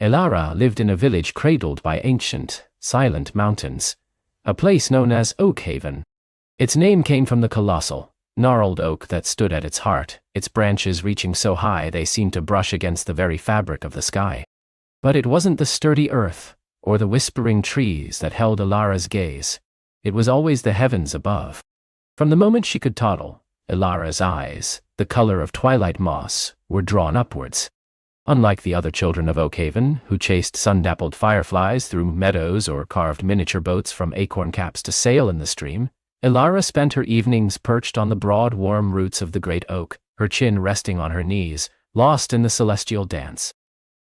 Elara lived in a village cradled by ancient, silent mountains, a place known as Oakhaven. Its name came from the colossal, gnarled oak that stood at its heart, its branches reaching so high they seemed to brush against the very fabric of the sky. But it wasn't the sturdy earth, or the whispering trees that held Elara's gaze. It was always the heavens above. From the moment she could toddle, Elara's eyes, the color of twilight moss, were drawn upwards. Unlike the other children of Oakhaven, who chased sun-dappled fireflies through meadows or carved miniature boats from acorn caps to sail in the stream, Elara spent her evenings perched on the broad, warm roots of the great oak, her chin resting on her knees, lost in the celestial dance.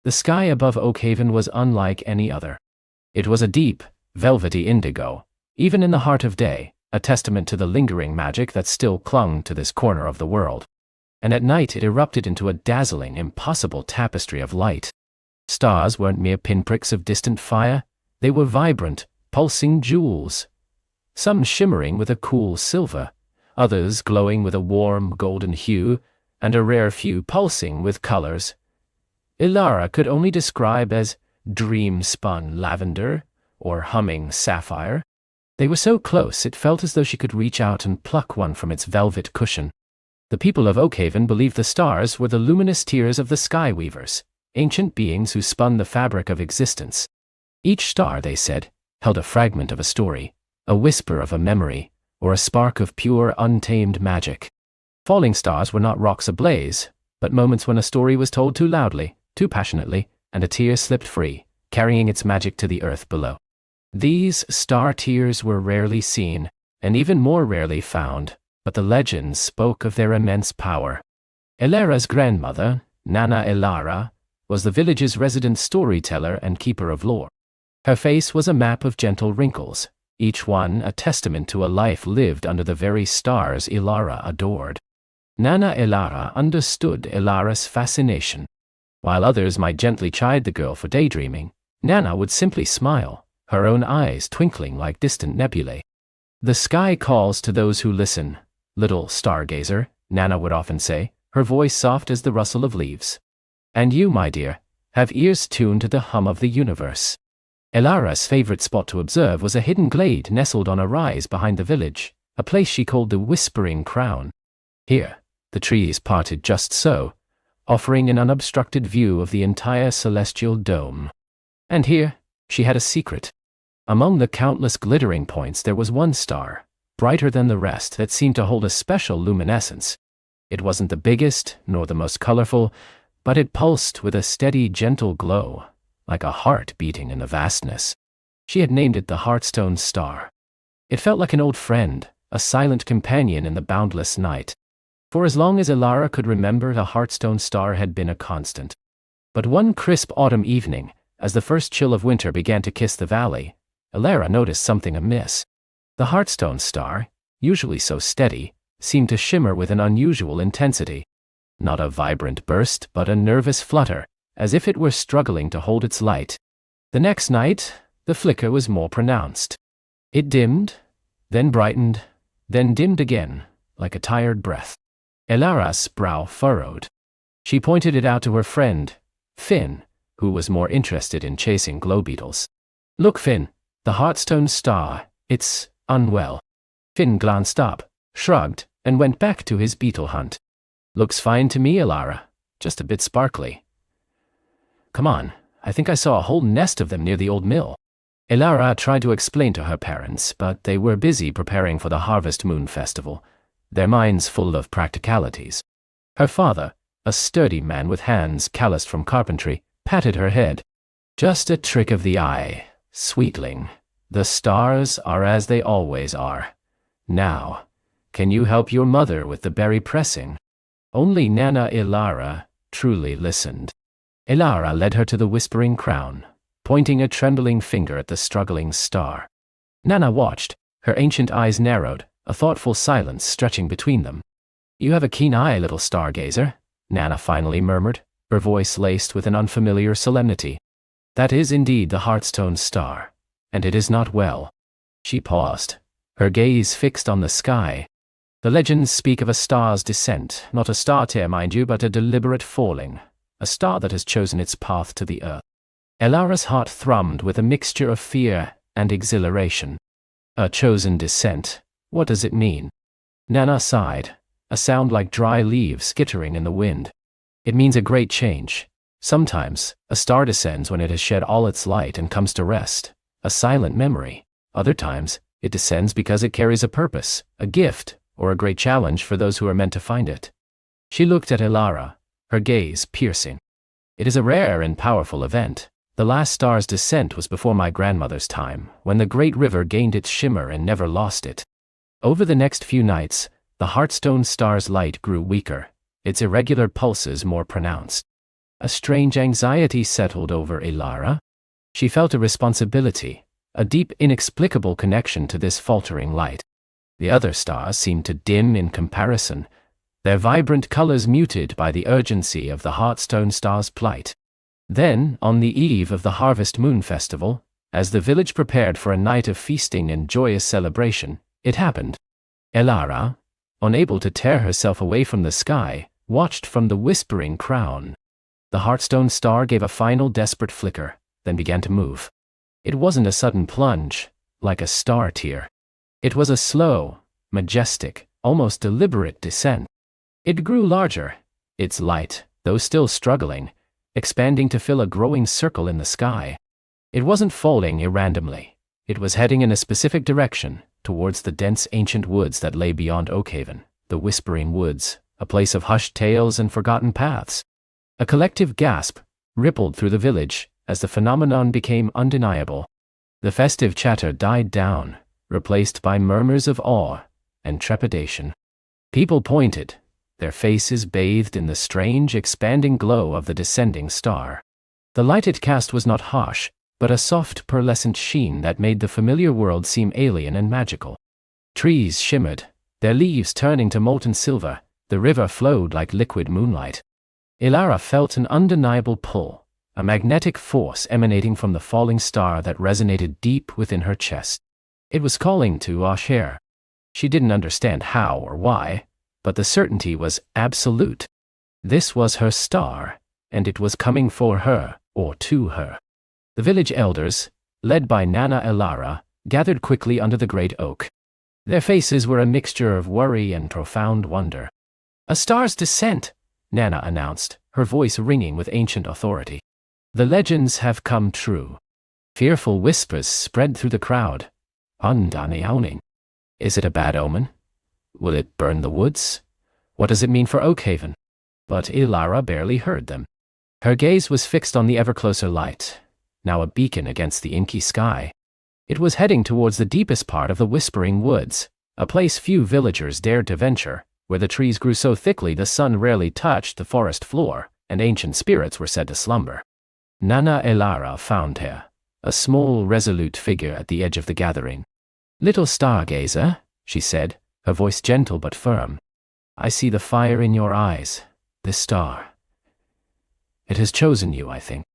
The sky above Oakhaven was unlike any other. It was a deep, velvety indigo, even in the heart of day, a testament to the lingering magic that still clung to this corner of the world. And at night it erupted into a dazzling, impossible tapestry of light. Stars weren't mere pinpricks of distant fire, they were vibrant, pulsing jewels. Some shimmering with a cool silver, others glowing with a warm golden hue, and a rare few pulsing with colors Elara could only describe as dream-spun lavender or humming sapphire. They were so close it felt as though she could reach out and pluck one from its velvet cushion. The people of Oakhaven believed the stars were the luminous tears of the sky weavers, ancient beings who spun the fabric of existence. Each star, they said, held a fragment of a story, a whisper of a memory, or a spark of pure, untamed magic. Falling stars were not rocks ablaze, but moments when a story was told too loudly, too passionately, and a tear slipped free, carrying its magic to the earth below. These star tears were rarely seen, and even more rarely found, but the legends spoke of their immense power. Elara's grandmother, Nana Elara, was the village's resident storyteller and keeper of lore. Her face was a map of gentle wrinkles, each one a testament to a life lived under the very stars Elara adored. Nana Elara understood Elara's fascination. While others might gently chide the girl for daydreaming, Nana would simply smile, her own eyes twinkling like distant nebulae. "The sky calls to those who listen, little stargazer," Nana would often say, her voice soft as the rustle of leaves. "And you, my dear, have ears tuned to the hum of the universe." Elara's favorite spot to observe was a hidden glade nestled on a rise behind the village, a place she called the Whispering Crown. Here, the trees parted just so, offering an unobstructed view of the entire celestial dome. And here, she had a secret. Among the countless glittering points there was one star, brighter than the rest, that seemed to hold a special luminescence. It wasn't the biggest, nor the most colorful, but it pulsed with a steady, gentle glow, like a heart beating in the vastness. She had named it the Heartstone Star. It felt like an old friend, a silent companion in the boundless night. For as long as Elara could remember, the Heartstone Star had been a constant. But one crisp autumn evening, as the first chill of winter began to kiss the valley, Elara noticed something amiss. The Heartstone Star, usually so steady, seemed to shimmer with an unusual intensity. Not a vibrant burst, but a nervous flutter, as if it were struggling to hold its light. The next night, the flicker was more pronounced. It dimmed, then brightened, then dimmed again, like a tired breath. Elara's brow furrowed. She pointed it out to her friend, Finn, who was more interested in chasing glow beetles. "Look, Finn, the Heartstone Star, it's unwell." Finn glanced up, shrugged, and went back to his beetle hunt. "Looks fine to me, Elara, just a bit sparkly." "Come on, I think I saw a whole nest of them near the old mill." Elara tried to explain to her parents, but they were busy preparing for the Harvest Moon Festival, their minds full of practicalities. Her father, a sturdy man with hands calloused from carpentry, patted her head. "Just a trick of the eye, sweetling. The stars are as they always are. Now, can you help your mother with the berry pressing?" Only Nana Elara truly listened. Elara led her to the Whispering Crown, pointing a trembling finger at the struggling star. Nana watched, her ancient eyes narrowed, a thoughtful silence stretching between them. "You have a keen eye, little stargazer," Nana finally murmured, her voice laced with an unfamiliar solemnity. "That is indeed the Heartstone Star, and it is not well." She paused, her gaze fixed on the sky. "The legends speak of a star's descent, not a star tear, mind you, but a deliberate falling, a star that has chosen its path to the earth. Elara's heart thrummed with a mixture of fear and exhilaration. A chosen descent. What does it mean? Nana sighed, a sound like dry leaves skittering in the wind. It means a great change. Sometimes, a star descends when it has shed all its light and comes to rest, a silent memory. Other times, it descends because it carries a purpose, a gift, or a great challenge for those who are meant to find it. She looked at Elara, her gaze piercing. It is a rare and powerful event. The last star's descent was before my grandmother's time, when the great river gained its shimmer and never lost it. Over the next few nights, the Heartstone star's light grew weaker, its irregular pulses more pronounced. A strange anxiety settled over Elara. She felt a responsibility, a deep, inexplicable connection to this faltering light. The other stars seemed to dim in comparison, their vibrant colors muted by the urgency of the Heartstone star's plight. Then, on the eve of the Harvest Moon Festival, as the village prepared for a night of feasting and joyous celebration, it happened. Elara, unable to tear herself away from the sky, watched from the whispering crown. The Heartstone star gave a final desperate flicker, then began to move. It wasn't a sudden plunge, like a star tear. It was a slow, majestic, almost deliberate descent. It grew larger, its light, though still struggling, expanding to fill a growing circle in the sky. It wasn't falling irrandomly. It was heading in a specific direction, towards the dense ancient woods that lay beyond Oakhaven, the Whispering Woods, a place of hushed tales and forgotten paths. A collective gasp rippled through the village as the phenomenon became undeniable. The festive chatter died down, replaced by murmurs of awe and trepidation. People pointed, their faces bathed in the strange, expanding glow of the descending star. The light it cast was not harsh, but a soft, pearlescent sheen that made the familiar world seem alien and magical. Trees shimmered, their leaves turning to molten silver. The river flowed like liquid moonlight. Elara felt an undeniable pull, a magnetic force emanating from the falling star that resonated deep within her chest. It was calling to Asher. She didn't understand how or why, but the certainty was absolute. This was her star, and it was coming for her, or to her. The village elders, led by Nana Elara, gathered quickly under the great oak. Their faces were a mixture of worry and profound wonder. "A star's descent," Nana announced, her voice ringing with ancient authority. "The legends have come true." Fearful whispers spread through the crowd. "Undaniauning. Is it a bad omen? Will it burn the woods? What does it mean for Oakhaven?" But Elara barely heard them. Her gaze was fixed on the ever-closer light, now a beacon against the inky sky. It was heading towards the deepest part of the Whispering Woods, a place few villagers dared to venture, where the trees grew so thickly the sun rarely touched the forest floor, and ancient spirits were said to slumber. Nana Elara found her, a small, resolute figure at the edge of the gathering. "Little stargazer," she said, her voice gentle but firm, "I see the fire in your eyes, this star. It has chosen you, I think."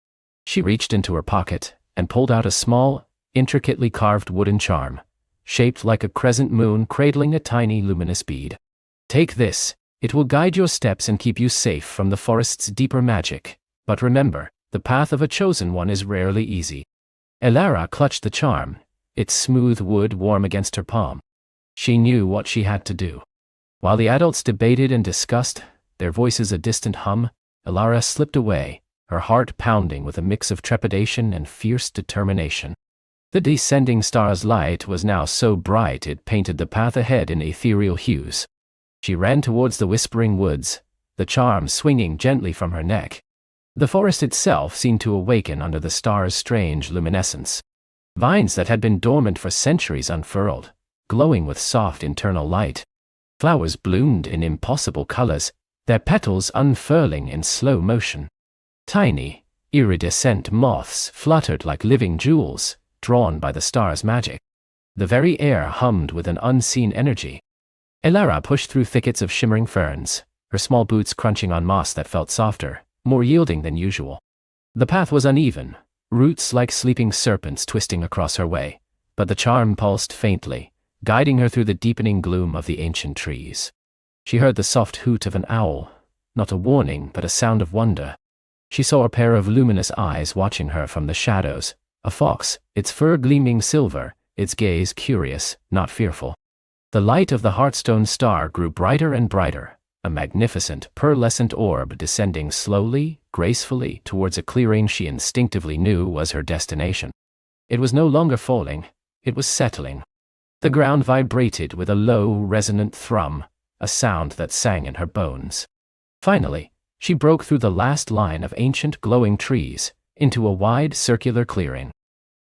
She reached into her pocket and pulled out a small, intricately carved wooden charm, shaped like a crescent moon cradling a tiny luminous bead. "Take this. It will guide your steps and keep you safe from the forest's deeper magic. But remember, the path of a chosen one is rarely easy." Elara clutched the charm, its smooth wood warm against her palm. She knew what she had to do. While the adults debated and discussed, their voices a distant hum, Elara slipped away, her heart pounding with a mix of trepidation and fierce determination. The descending star's light was now so bright it painted the path ahead in ethereal hues. She ran towards the Whispering Woods, the charm swinging gently from her neck. The forest itself seemed to awaken under the star's strange luminescence. Vines that had been dormant for centuries unfurled, glowing with soft internal light. Flowers bloomed in impossible colors, their petals unfurling in slow motion. Tiny, iridescent moths fluttered like living jewels, drawn by the star's magic. The very air hummed with an unseen energy. Elara pushed through thickets of shimmering ferns, her small boots crunching on moss that felt softer, more yielding than usual. The path was uneven, roots like sleeping serpents twisting across her way, but the charm pulsed faintly, guiding her through the deepening gloom of the ancient trees. She heard the soft hoot of an owl, not a warning but a sound of wonder. She saw a pair of luminous eyes watching her from the shadows, a fox, its fur gleaming silver, its gaze curious, not fearful. The light of the Heartstone star grew brighter and brighter, a magnificent, pearlescent orb descending slowly, gracefully, towards a clearing she instinctively knew was her destination. It was no longer falling, it was settling. The ground vibrated with a low, resonant thrum, a sound that sang in her bones. Finally, she broke through the last line of ancient glowing trees, into a wide circular clearing.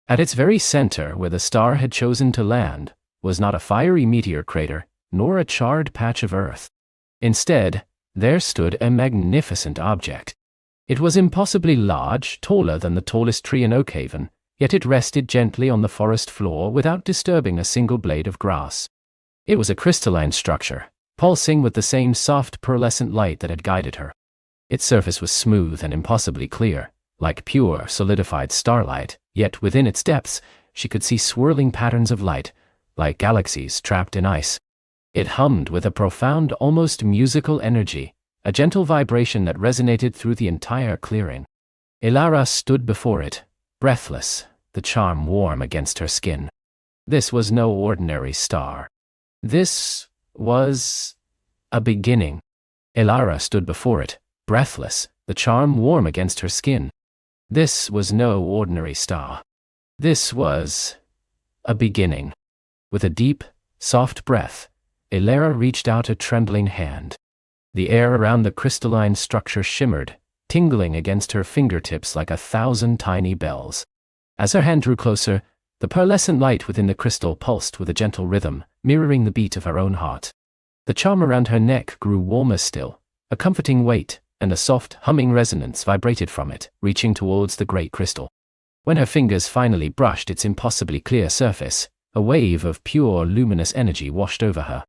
At its very center, where the star had chosen to land, was not a fiery meteor crater, nor a charred patch of earth. Instead, there stood a magnificent object. It was impossibly large, taller than the tallest tree in Oakhaven, yet it rested gently on the forest floor without disturbing a single blade of grass. It was a crystalline structure, pulsing with the same soft pearlescent light that had guided her. Its surface was smooth and impossibly clear, like pure, solidified starlight, yet within its depths, she could see swirling patterns of light, like galaxies trapped in ice. It hummed with a profound, almost musical energy, a gentle vibration that resonated through the entire clearing. Elara stood before it, breathless, the charm warm against her skin. This was no ordinary star. This was a beginning. Elara stood before it, breathless, the charm warm against her skin. This was no ordinary star. This was a beginning. With a deep, soft breath, Elara reached out a trembling hand. The air around the crystalline structure shimmered, tingling against her fingertips like 1,000 tiny bells. As her hand drew closer, the pearlescent light within the crystal pulsed with a gentle rhythm, mirroring the beat of her own heart. The charm around her neck grew warmer still, a comforting weight, and a soft, humming resonance vibrated from it, reaching towards the great crystal. When her fingers finally brushed its impossibly clear surface, a wave of pure, luminous energy washed over her.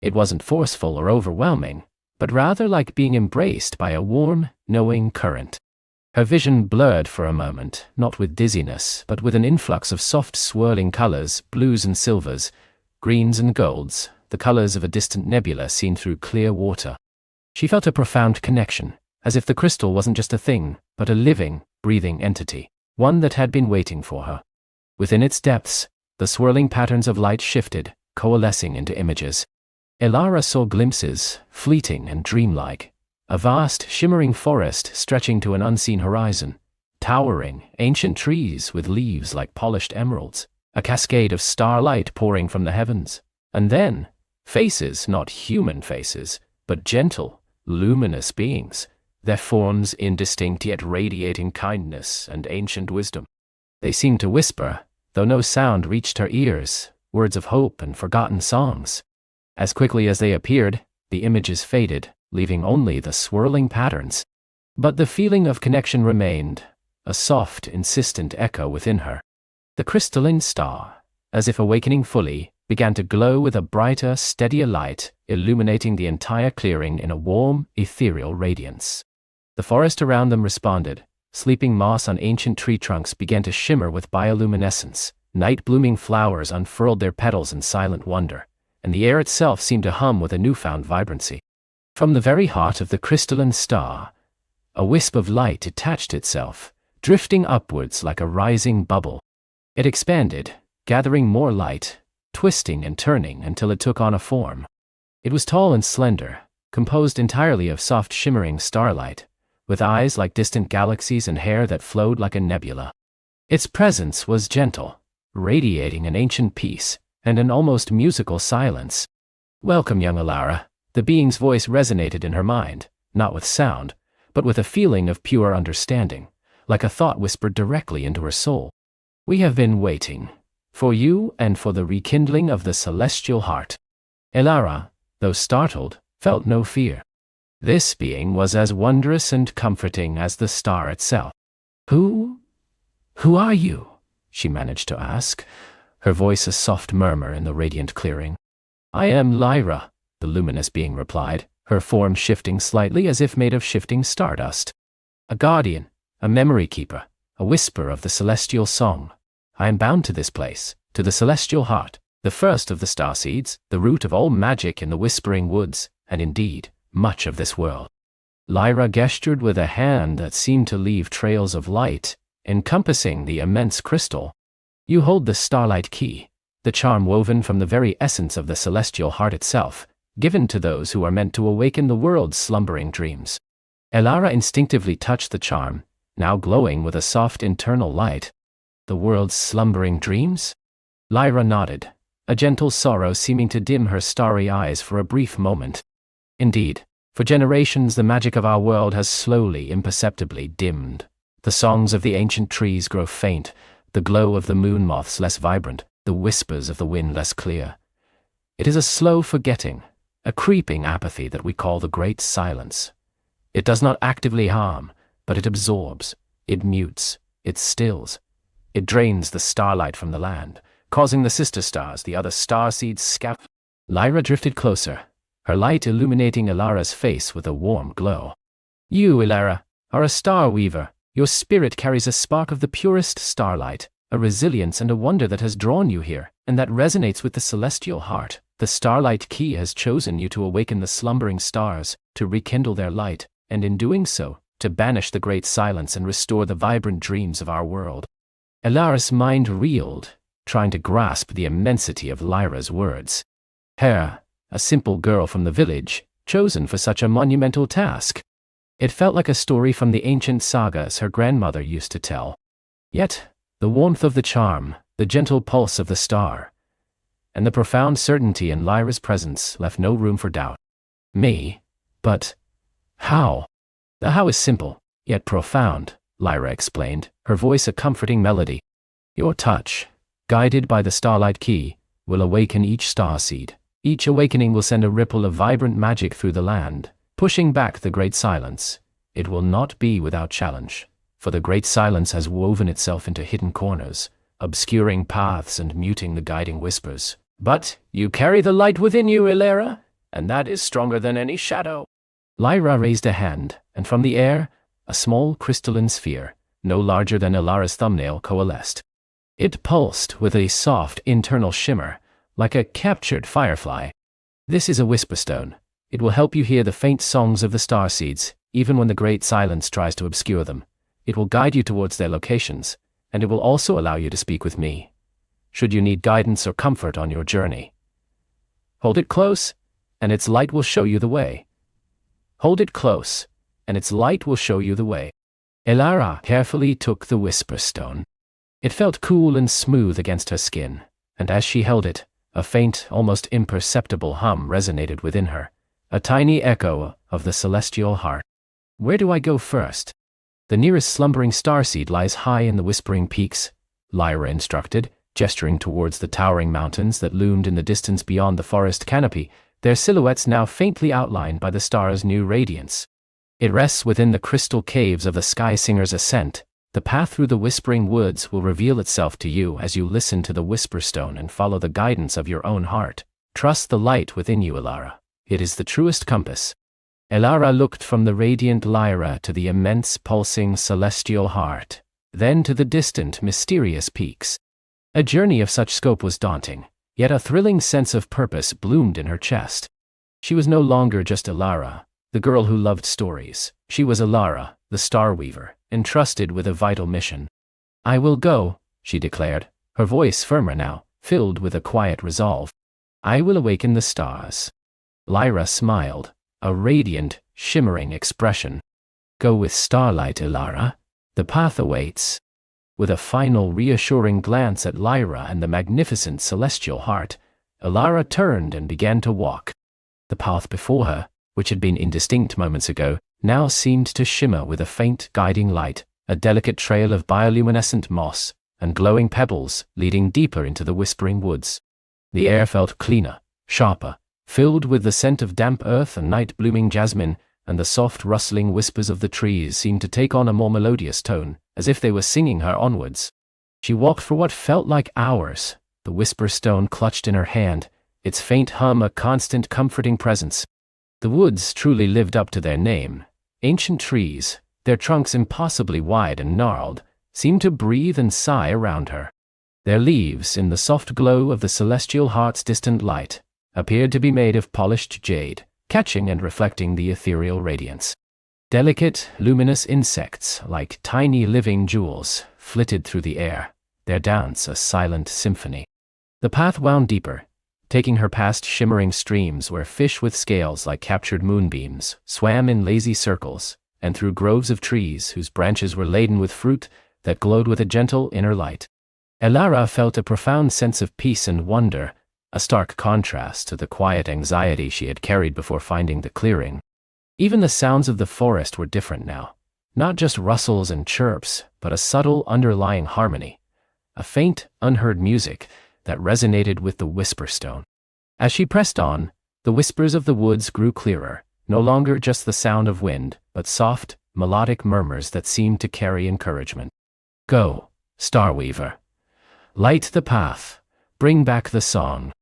It wasn't forceful or overwhelming, but rather like being embraced by a warm, knowing current. Her vision blurred for a moment, not with dizziness, but with an influx of soft, swirling colors, blues and silvers, greens and golds, the colors of a distant nebula seen through clear water. She felt a profound connection, as if the crystal wasn't just a thing, but a living, breathing entity, one that had been waiting for her. Within its depths, the swirling patterns of light shifted, coalescing into images. Elara saw glimpses, fleeting and dreamlike. A vast, shimmering forest stretching to an unseen horizon. Towering, ancient trees with leaves like polished emeralds. A cascade of starlight pouring from the heavens. And then, faces, not human faces, but gentle, luminous beings, their forms indistinct yet radiating kindness and ancient wisdom. They seemed to whisper, though no sound reached her ears, words of hope and forgotten songs. As quickly as they appeared, the images faded, leaving only the swirling patterns. But the feeling of connection remained, a soft, insistent echo within her. The crystalline star, as if awakening fully, began to glow with a brighter, steadier light, illuminating the entire clearing in a warm, ethereal radiance. The forest around them responded. Sleeping moss on ancient tree trunks began to shimmer with bioluminescence. Night-blooming flowers unfurled their petals in silent wonder, and the air itself seemed to hum with a newfound vibrancy. From the very heart of the crystalline star, a wisp of light detached itself, drifting upwards like a rising bubble. It expanded, gathering more light, twisting and turning until it took on a form. It was tall and slender, composed entirely of soft shimmering starlight, with eyes like distant galaxies and hair that flowed like a nebula. Its presence was gentle, radiating an ancient peace and an almost musical silence. "Welcome, young Elara." The being's voice resonated in her mind, not with sound, but with a feeling of pure understanding, like a thought whispered directly into her soul. "We have been waiting for you and for the rekindling of the celestial heart." Elara, though startled, felt no fear. This being was as wondrous and comforting as the star itself. Who are you?" she managed to ask, her voice a soft murmur in the radiant clearing. "I am Lyra," the luminous being replied, her form shifting slightly as if made of shifting stardust. "A guardian, a memory keeper, a whisper of the celestial song. I am bound to this place, to the celestial heart, the first of the starseeds, the root of all magic in the whispering woods, and indeed, much of this world." Lyra gestured with a hand that seemed to leave trails of light, encompassing the immense crystal. You hold the starlight key, the charm woven from the very essence of the celestial heart itself, given to those who are meant to awaken the world's slumbering dreams. Elara instinctively touched the charm, now glowing with a soft internal light. The world's slumbering dreams? Lyra nodded, a gentle sorrow seeming to dim her starry eyes for a brief moment. Indeed, for generations the magic of our world has slowly, imperceptibly dimmed. The songs of the ancient trees grow faint, the glow of the moon moths less vibrant, the whispers of the wind less clear. It is a slow forgetting, a creeping apathy that we call the Great Silence. It does not actively harm, but it absorbs, it mutes, it stills. It drains the starlight from the land, causing the sister stars, the other starseeds, scatter. Lyra drifted closer, her light illuminating Elara's face with a warm glow. You, Elara, are a star weaver. Your spirit carries a spark of the purest starlight, a resilience and a wonder that has drawn you here, and that resonates with the celestial heart. The starlight key has chosen you to awaken the slumbering stars, to rekindle their light, and in doing so, to banish the Great Silence and restore the vibrant dreams of our world. Elara's mind reeled, trying to grasp the immensity of Lyra's words. Her, a simple girl from the village, chosen for such a monumental task. It felt like a story from the ancient sagas her grandmother used to tell. Yet, the warmth of the charm, the gentle pulse of the star, and the profound certainty in Lyra's presence left no room for doubt. Me? But how? The how is simple, yet profound, Lyra explained, her voice a comforting melody. Your touch, guided by the starlight key, will awaken each starseed. Each awakening will send a ripple of vibrant magic through the land, pushing back the Great Silence. It will not be without challenge, for the Great Silence has woven itself into hidden corners, obscuring paths and muting the guiding whispers. But you carry the light within you, Elara, and that is stronger than any shadow. Lyra raised a hand, and from the air, a small crystalline sphere, no larger than Elara's thumbnail, coalesced. It pulsed with a soft internal shimmer, like a captured firefly. This is a whisper stone. It will help you hear the faint songs of the starseeds, even when the Great Silence tries to obscure them. It will guide you towards their locations, and it will also allow you to speak with me, should you need guidance or comfort on your journey. Hold it close, and its light will show you the way. Hold it close, and its light will show you the way. Elara carefully took the whisper stone. It felt cool and smooth against her skin, and as she held it, a faint, almost imperceptible hum resonated within her, a tiny echo of the celestial heart. Where do I go first? The nearest slumbering starseed lies high in the whispering peaks, Lyra instructed, gesturing towards the towering mountains that loomed in the distance beyond the forest canopy, their silhouettes now faintly outlined by the star's new radiance. It rests within the crystal caves of the Sky Singer's ascent. The path through the whispering woods will reveal itself to you as you listen to the whisper stone and follow the guidance of your own heart. Trust the light within you, Elara. It is the truest compass. Elara looked from the radiant Lyra to the immense pulsing celestial heart, then to the distant mysterious peaks. A journey of such scope was daunting, yet a thrilling sense of purpose bloomed in her chest. She was no longer just Elara, the girl who loved stories. She was Elara, the Star Weaver, entrusted with a vital mission. I will go, she declared, her voice firmer now, filled with a quiet resolve. I will awaken the stars. Lyra smiled, a radiant, shimmering expression. Go with starlight, Elara. The path awaits. With a final reassuring glance at Lyra and the magnificent celestial heart, Elara turned and began to walk. The path before her, which had been indistinct moments ago, now seemed to shimmer with a faint guiding light, a delicate trail of bioluminescent moss and glowing pebbles leading deeper into the whispering woods. The air felt cleaner, sharper, filled with the scent of damp earth and night-blooming jasmine, and the soft rustling whispers of the trees seemed to take on a more melodious tone, as if they were singing her onwards. She walked for what felt like hours, the whisper stone clutched in her hand, its faint hum a constant comforting presence. The woods truly lived up to their name. Ancient trees, their trunks impossibly wide and gnarled, seemed to breathe and sigh around her. Their leaves, in the soft glow of the celestial heart's distant light, appeared to be made of polished jade, catching and reflecting the ethereal radiance. Delicate, luminous insects, like tiny living jewels, flitted through the air, their dance a silent symphony. The path wound deeper, taking her past shimmering streams where fish with scales like captured moonbeams swam in lazy circles, and through groves of trees whose branches were laden with fruit that glowed with a gentle inner light. Elara felt a profound sense of peace and wonder, a stark contrast to the quiet anxiety she had carried before finding the clearing. Even the sounds of the forest were different now, not just rustles and chirps, but a subtle underlying harmony, a faint, unheard music that resonated with the whisper stone. As she pressed on, the whispers of the woods grew clearer, no longer just the sound of wind, but soft, melodic murmurs that seemed to carry encouragement. Go, Starweaver. Light the path. Bring back the song.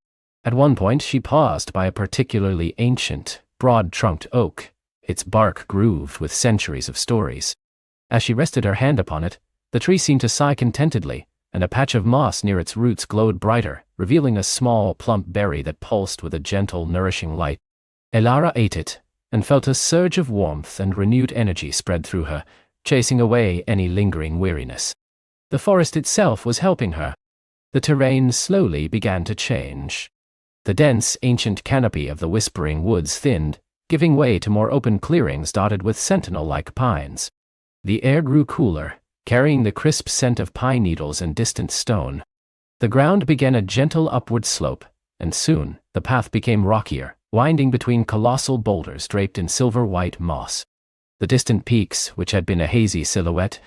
At one point she paused by a particularly ancient, broad-trunked oak, its bark grooved with centuries of stories. As she rested her hand upon it, the tree seemed to sigh contentedly, and a patch of moss near its roots glowed brighter, revealing a small, plump berry that pulsed with a gentle, nourishing light. Elara ate it, and felt a surge of warmth and renewed energy spread through her, chasing away any lingering weariness. The forest itself was helping her. The terrain slowly began to change. The dense, ancient canopy of the whispering woods thinned, giving way to more open clearings dotted with sentinel-like pines. The air grew cooler, carrying the crisp scent of pine needles and distant stone. The ground began a gentle upward slope, and soon the path became rockier, winding between colossal boulders draped in silver-white moss. The distant peaks, which had been a hazy silhouette,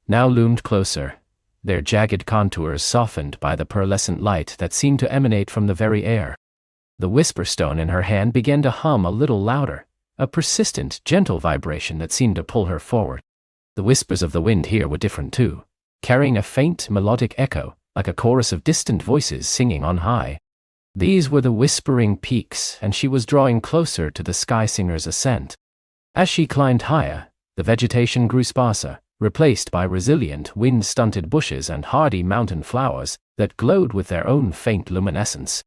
now loomed closer, their jagged contours softened by the pearlescent light that seemed to emanate from the very air. The whisper stone in her hand began to hum a little louder, a persistent, gentle vibration that seemed to pull her forward. The whispers of the wind here were different too, carrying a faint, melodic echo, like a chorus of distant voices singing on high. These were the whispering peaks, and she was drawing closer to the sky singer's ascent. As she climbed higher, the vegetation grew sparser, replaced by resilient, wind-stunted bushes and hardy mountain flowers that glowed with their own faint luminescence.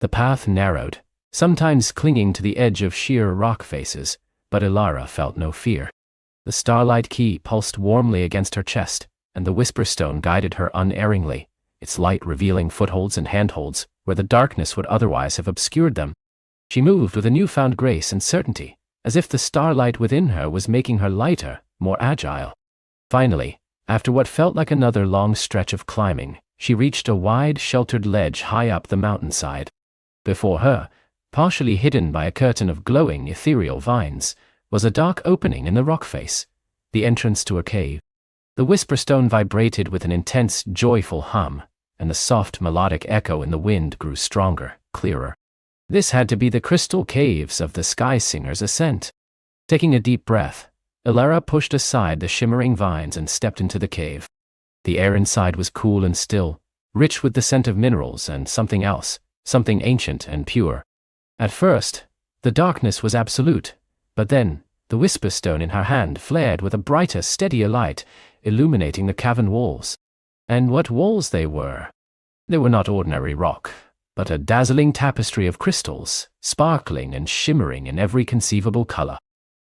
The path narrowed, sometimes clinging to the edge of sheer rock faces, but Elara felt no fear. The starlight key pulsed warmly against her chest, and the whisper stone guided her unerringly, its light revealing footholds and handholds where the darkness would otherwise have obscured them. She moved with a newfound grace and certainty, as if the starlight within her was making her lighter, more agile. Finally, after what felt like another long stretch of climbing, she reached a wide, sheltered ledge high up the mountainside. Before her, partially hidden by a curtain of glowing, ethereal vines, was a dark opening in the rock face, the entrance to a cave. The whisper stone vibrated with an intense, joyful hum, and the soft, melodic echo in the wind grew stronger, clearer. This had to be the crystal caves of the Sky Singer's ascent. Taking a deep breath, Elara pushed aside the shimmering vines and stepped into the cave. The air inside was cool and still, rich with the scent of minerals and something else, something ancient and pure. At first, the darkness was absolute, but then, the whisper stone in her hand flared with a brighter, steadier light, illuminating the cavern walls. And what walls they were! They were not ordinary rock, but a dazzling tapestry of crystals, sparkling and shimmering in every conceivable color.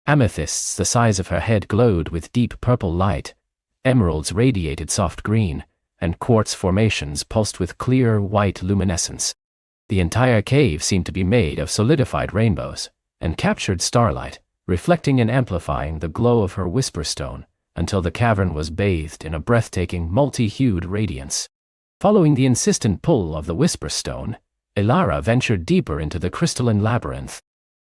Amethysts the size of her head glowed with deep purple light, emeralds radiated soft green, and quartz formations pulsed with clear, white luminescence. The entire cave seemed to be made of solidified rainbows, and captured starlight, reflecting and amplifying the glow of her whisper stone, until the cavern was bathed in a breathtaking, multi-hued radiance. Following the insistent pull of the whisper stone, Elara ventured deeper into the crystalline labyrinth.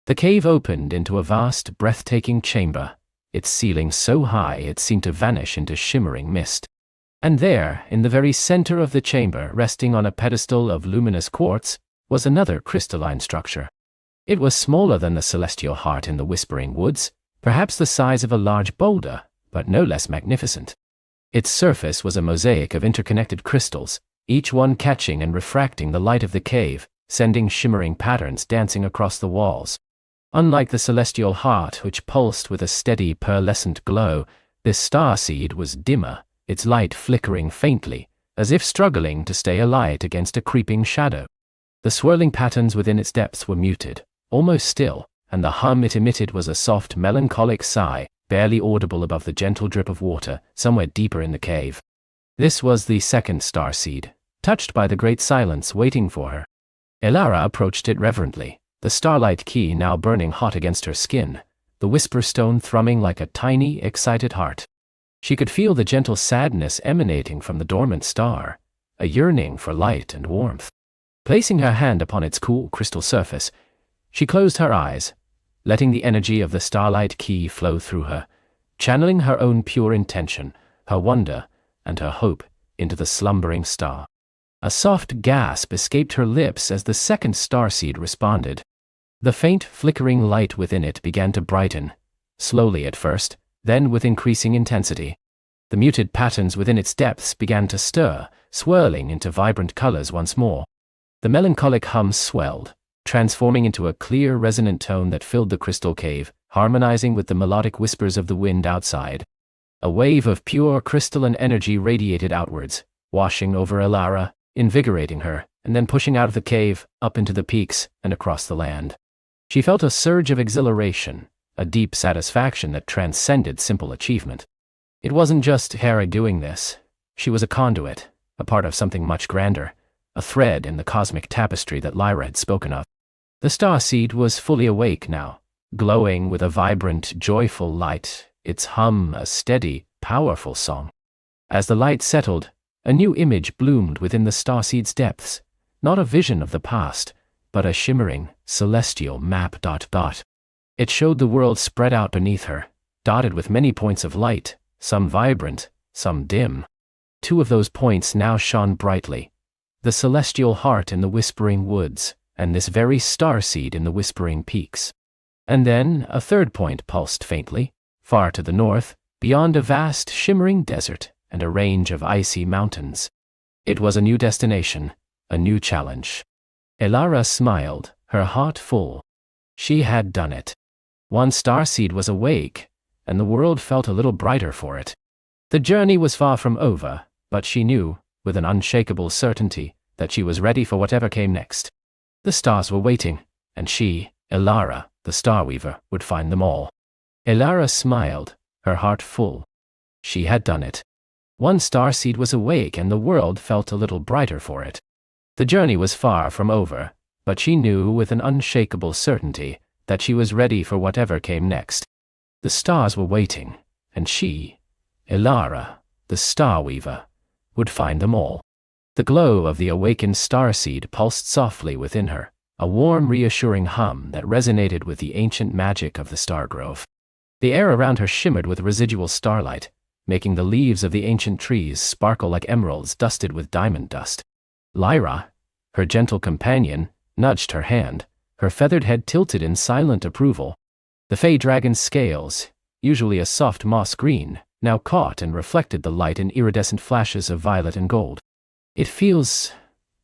The cave opened into a vast, breathtaking chamber, its ceiling so high it seemed to vanish into shimmering mist. And there, in the very center of the chamber, resting on a pedestal of luminous quartz, was another crystalline structure. It was smaller than the celestial heart in the Whispering Woods, perhaps the size of a large boulder, but no less magnificent. Its surface was a mosaic of interconnected crystals, each one catching and refracting the light of the cave, sending shimmering patterns dancing across the walls. Unlike the celestial heart, which pulsed with a steady pearlescent glow, this starseed was dimmer, its light flickering faintly, as if struggling to stay alight against a creeping shadow. The swirling patterns within its depths were muted, almost still, and the hum it emitted was a soft, melancholic sigh, barely audible above the gentle drip of water somewhere deeper in the cave. This was the second starseed, touched by the great silence waiting for her. Elara approached it reverently, the starlight key now burning hot against her skin, the whisper stone thrumming like a tiny, excited heart. She could feel the gentle sadness emanating from the dormant star, a yearning for light and warmth. Placing her hand upon its cool crystal surface, she closed her eyes, letting the energy of the starlight key flow through her, channeling her own pure intention, her wonder, and her hope into the slumbering star. A soft gasp escaped her lips as the second starseed responded. The faint, flickering light within it began to brighten, slowly at first, then with increasing intensity. The muted patterns within its depths began to stir, swirling into vibrant colors once more. The melancholic hum swelled, transforming into a clear, resonant tone that filled the crystal cave, harmonizing with the melodic whispers of the wind outside. A wave of pure crystalline energy radiated outwards, washing over Elara, invigorating her, and then pushing out of the cave, up into the peaks, and across the land. She felt a surge of exhilaration, a deep satisfaction that transcended simple achievement. It wasn't just Hera doing this. She was a conduit, a part of something much grander, a thread in the cosmic tapestry that Lyra had spoken of. The starseed was fully awake now, glowing with a vibrant, joyful light, its hum a steady, powerful song. As the light settled, a new image bloomed within the starseed's depths, not a vision of the past, but a shimmering, celestial map. It showed the world spread out beneath her, dotted with many points of light, some vibrant, some dim. 2 of those points now shone brightly, the celestial heart in the whispering woods, and this very starseed in the whispering peaks. And then a 3rd point pulsed faintly, far to the north, beyond a vast, shimmering desert and a range of icy mountains. It was a new destination, a new challenge. Elara smiled, her heart full. She had done it. One starseed was awake, and the world felt a little brighter for it. The journey was far from over, but she knew, with an unshakable certainty, that she was ready for whatever came next. The stars were waiting, and she, Elara, the Starweaver, would find them all. Elara smiled, her heart full. She had done it. One starseed was awake and the world felt a little brighter for it. The journey was far from over, but she knew with an unshakable certainty that she was ready for whatever came next. The stars were waiting, and she, Elara, the Starweaver, would find them all. The glow of the awakened starseed pulsed softly within her, a warm, reassuring hum that resonated with the ancient magic of the Stargrove. The air around her shimmered with residual starlight, making the leaves of the ancient trees sparkle like emeralds dusted with diamond dust. Lyra, her gentle companion, nudged her hand, her feathered head tilted in silent approval. The Fey dragon's scales, usually a soft moss green, now caught and reflected the light in iridescent flashes of violet and gold. "It feels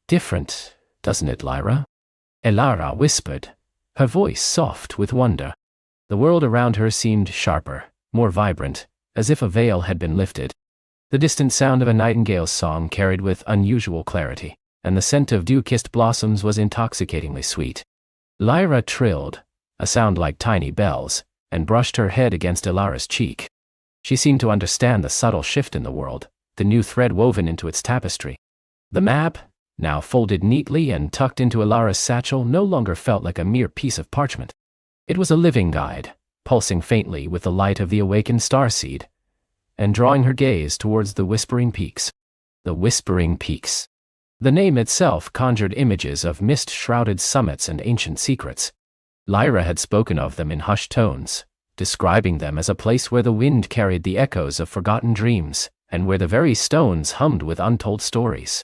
different, doesn't it, Lyra?" Elara whispered, her voice soft with wonder. The world around her seemed sharper, more vibrant, as if a veil had been lifted. The distant sound of a nightingale's song carried with unusual clarity, and the scent of dew-kissed blossoms was intoxicatingly sweet. Lyra trilled, a sound like tiny bells, and brushed her head against Elara's cheek. She seemed to understand the subtle shift in the world, the new thread woven into its tapestry. The map, now folded neatly and tucked into Elara's satchel, no longer felt like a mere piece of parchment. It was a living guide, pulsing faintly with the light of the awakened starseed, and drawing her gaze towards the Whispering Peaks. The Whispering Peaks. The name itself conjured images of mist-shrouded summits and ancient secrets. Lyra had spoken of them in hushed tones, describing them as a place where the wind carried the echoes of forgotten dreams, and where the very stones hummed with untold stories.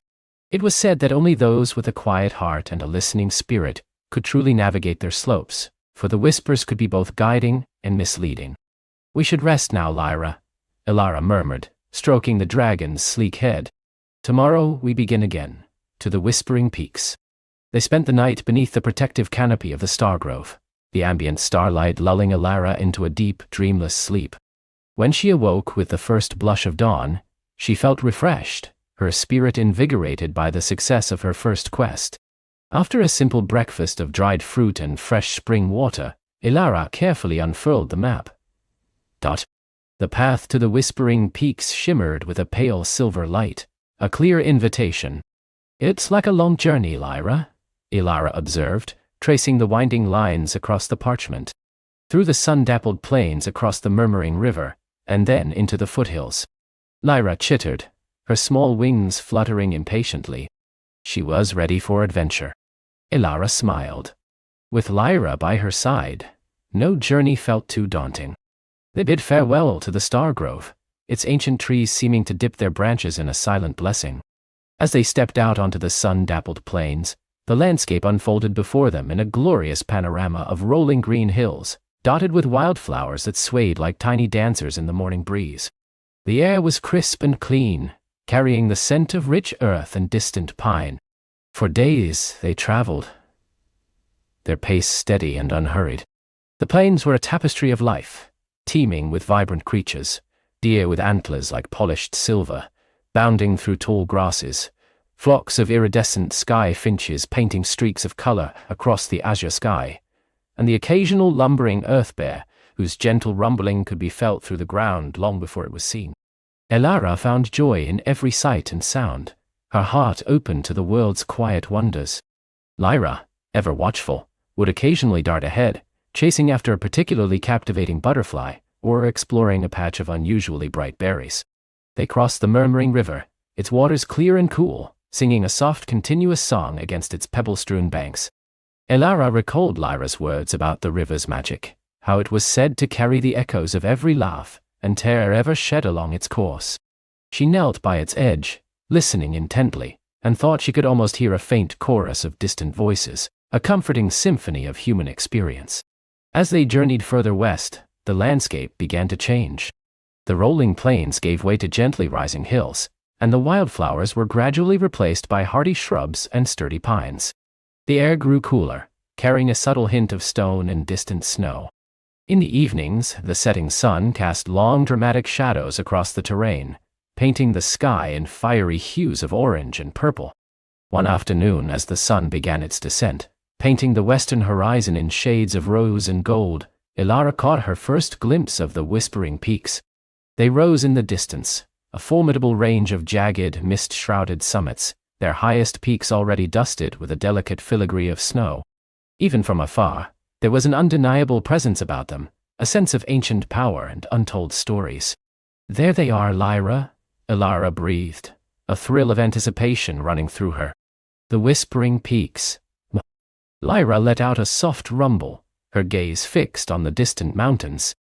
It was said that only those with a quiet heart and a listening spirit could truly navigate their slopes, for the whispers could be both guiding and misleading. "We should rest now, Lyra," Elara murmured, stroking the dragon's sleek head. "Tomorrow we begin again, to the Whispering Peaks." They spent the night beneath the protective canopy of the Stargrove, the ambient starlight lulling Elara into a deep, dreamless sleep. When she awoke with the first blush of dawn, she felt refreshed, her spirit invigorated by the success of her first quest. After a simple breakfast of dried fruit and fresh spring water, Elara carefully unfurled the map. The path to the Whispering Peaks shimmered with a pale silver light, a clear invitation. "It's like a long journey, Lyra," Elara observed, tracing the winding lines across the parchment. Through the sun-dappled plains across the murmuring river, and then into the foothills. Lyra chittered, her small wings fluttering impatiently. She was ready for adventure. Elara smiled. With Lyra by her side, no journey felt too daunting. They bid farewell to the star grove, its ancient trees seeming to dip their branches in a silent blessing. As they stepped out onto the sun-dappled plains, the landscape unfolded before them in a glorious panorama of rolling green hills, dotted with wildflowers that swayed like tiny dancers in the morning breeze. The air was crisp and clean, carrying the scent of rich earth and distant pine. For days they traveled, their pace steady and unhurried. The plains were a tapestry of life, teeming with vibrant creatures, deer with antlers like polished silver, bounding through tall grasses, flocks of iridescent sky finches painting streaks of color across the azure sky, and the occasional lumbering earth bear, whose gentle rumbling could be felt through the ground long before it was seen. Elara found joy in every sight and sound, her heart open to the world's quiet wonders. Lyra, ever watchful, would occasionally dart ahead, chasing after a particularly captivating butterfly, or exploring a patch of unusually bright berries. They crossed the murmuring river, its waters clear and cool, singing a soft continuous song against its pebble-strewn banks. Elara recalled Lyra's words about the river's magic, how it was said to carry the echoes of every laugh and tear ever shed along its course. She knelt by its edge, listening intently, and thought she could almost hear a faint chorus of distant voices, a comforting symphony of human experience. As they journeyed further west, the landscape began to change. The rolling plains gave way to gently rising hills, and the wildflowers were gradually replaced by hardy shrubs and sturdy pines. The air grew cooler, carrying a subtle hint of stone and distant snow. In the evenings, the setting sun cast long dramatic shadows across the terrain, painting the sky in fiery hues of orange and purple. One afternoon, as the sun began its descent, painting the western horizon in shades of rose and gold, Elara caught her first glimpse of the Whispering Peaks. They rose in the distance, a formidable range of jagged, mist-shrouded summits, their highest peaks already dusted with a delicate filigree of snow. Even from afar, there was an undeniable presence about them, a sense of ancient power and untold stories. "There they are, Lyra," Elara breathed, a thrill of anticipation running through her. "The Whispering Peaks." Lyra let out a soft rumble, her gaze fixed on the distant mountains.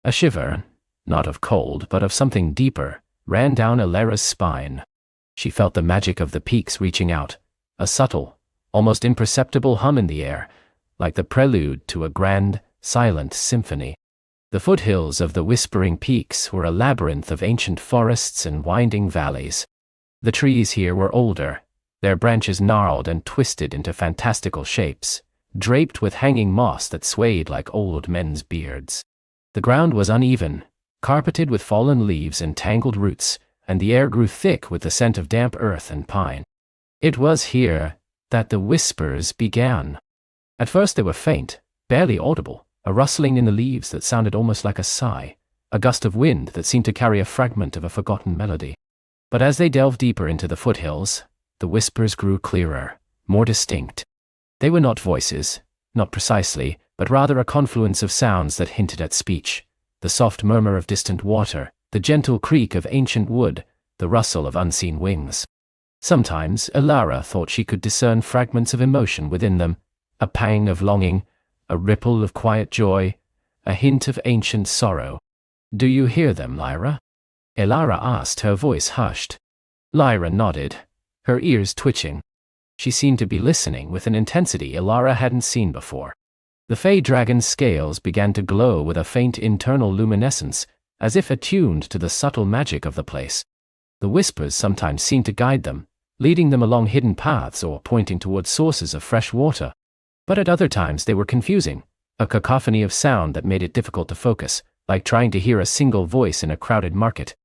A shiver, not of cold but of something deeper, ran down Elara's spine. She felt the magic of the peaks reaching out, a subtle, almost imperceptible hum in the air, like the prelude to a grand, silent symphony. The foothills of the Whispering Peaks were a labyrinth of ancient forests and winding valleys. The trees here were older, their branches gnarled and twisted into fantastical shapes, draped with hanging moss that swayed like old men's beards. The ground was uneven, carpeted with fallen leaves and tangled roots, and the air grew thick with the scent of damp earth and pine. It was here that the whispers began. At first they were faint, barely audible, a rustling in the leaves that sounded almost like a sigh, a gust of wind that seemed to carry a fragment of a forgotten melody. But as they delved deeper into the foothills, the whispers grew clearer, more distinct. They were not voices, not precisely, but rather a confluence of sounds that hinted at speech, the soft murmur of distant water, the gentle creak of ancient wood, the rustle of unseen wings. Sometimes Elara thought she could discern fragments of emotion within them, a pang of longing, a ripple of quiet joy, a hint of ancient sorrow. "Do you hear them, Lyra?" Elara asked, her voice hushed. Lyra nodded, her ears twitching. She seemed to be listening with an intensity Elara hadn't seen before. The Fey Dragon's scales began to glow with a faint internal luminescence, as if attuned to the subtle magic of the place. The whispers sometimes seemed to guide them, leading them along hidden paths or pointing towards sources of fresh water. But at other times they were confusing, a cacophony of sound that made it difficult to focus, like trying to hear a single voice in a crowded market.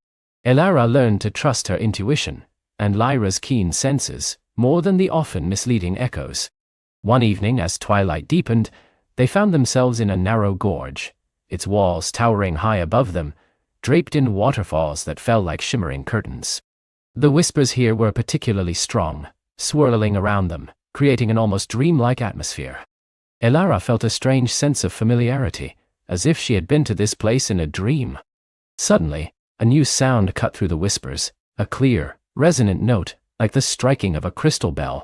Elara learned to trust her intuition, and Lyra's keen senses, more than the often misleading echoes. One evening, as twilight deepened, they found themselves in a narrow gorge, its walls towering high above them, draped in waterfalls that fell like shimmering curtains. The whispers here were particularly strong, swirling around them, creating an almost dreamlike atmosphere. Elara felt a strange sense of familiarity, as if she had been to this place in a dream. Suddenly, a new sound cut through the whispers, a clear, resonant note, like the striking of a crystal bell.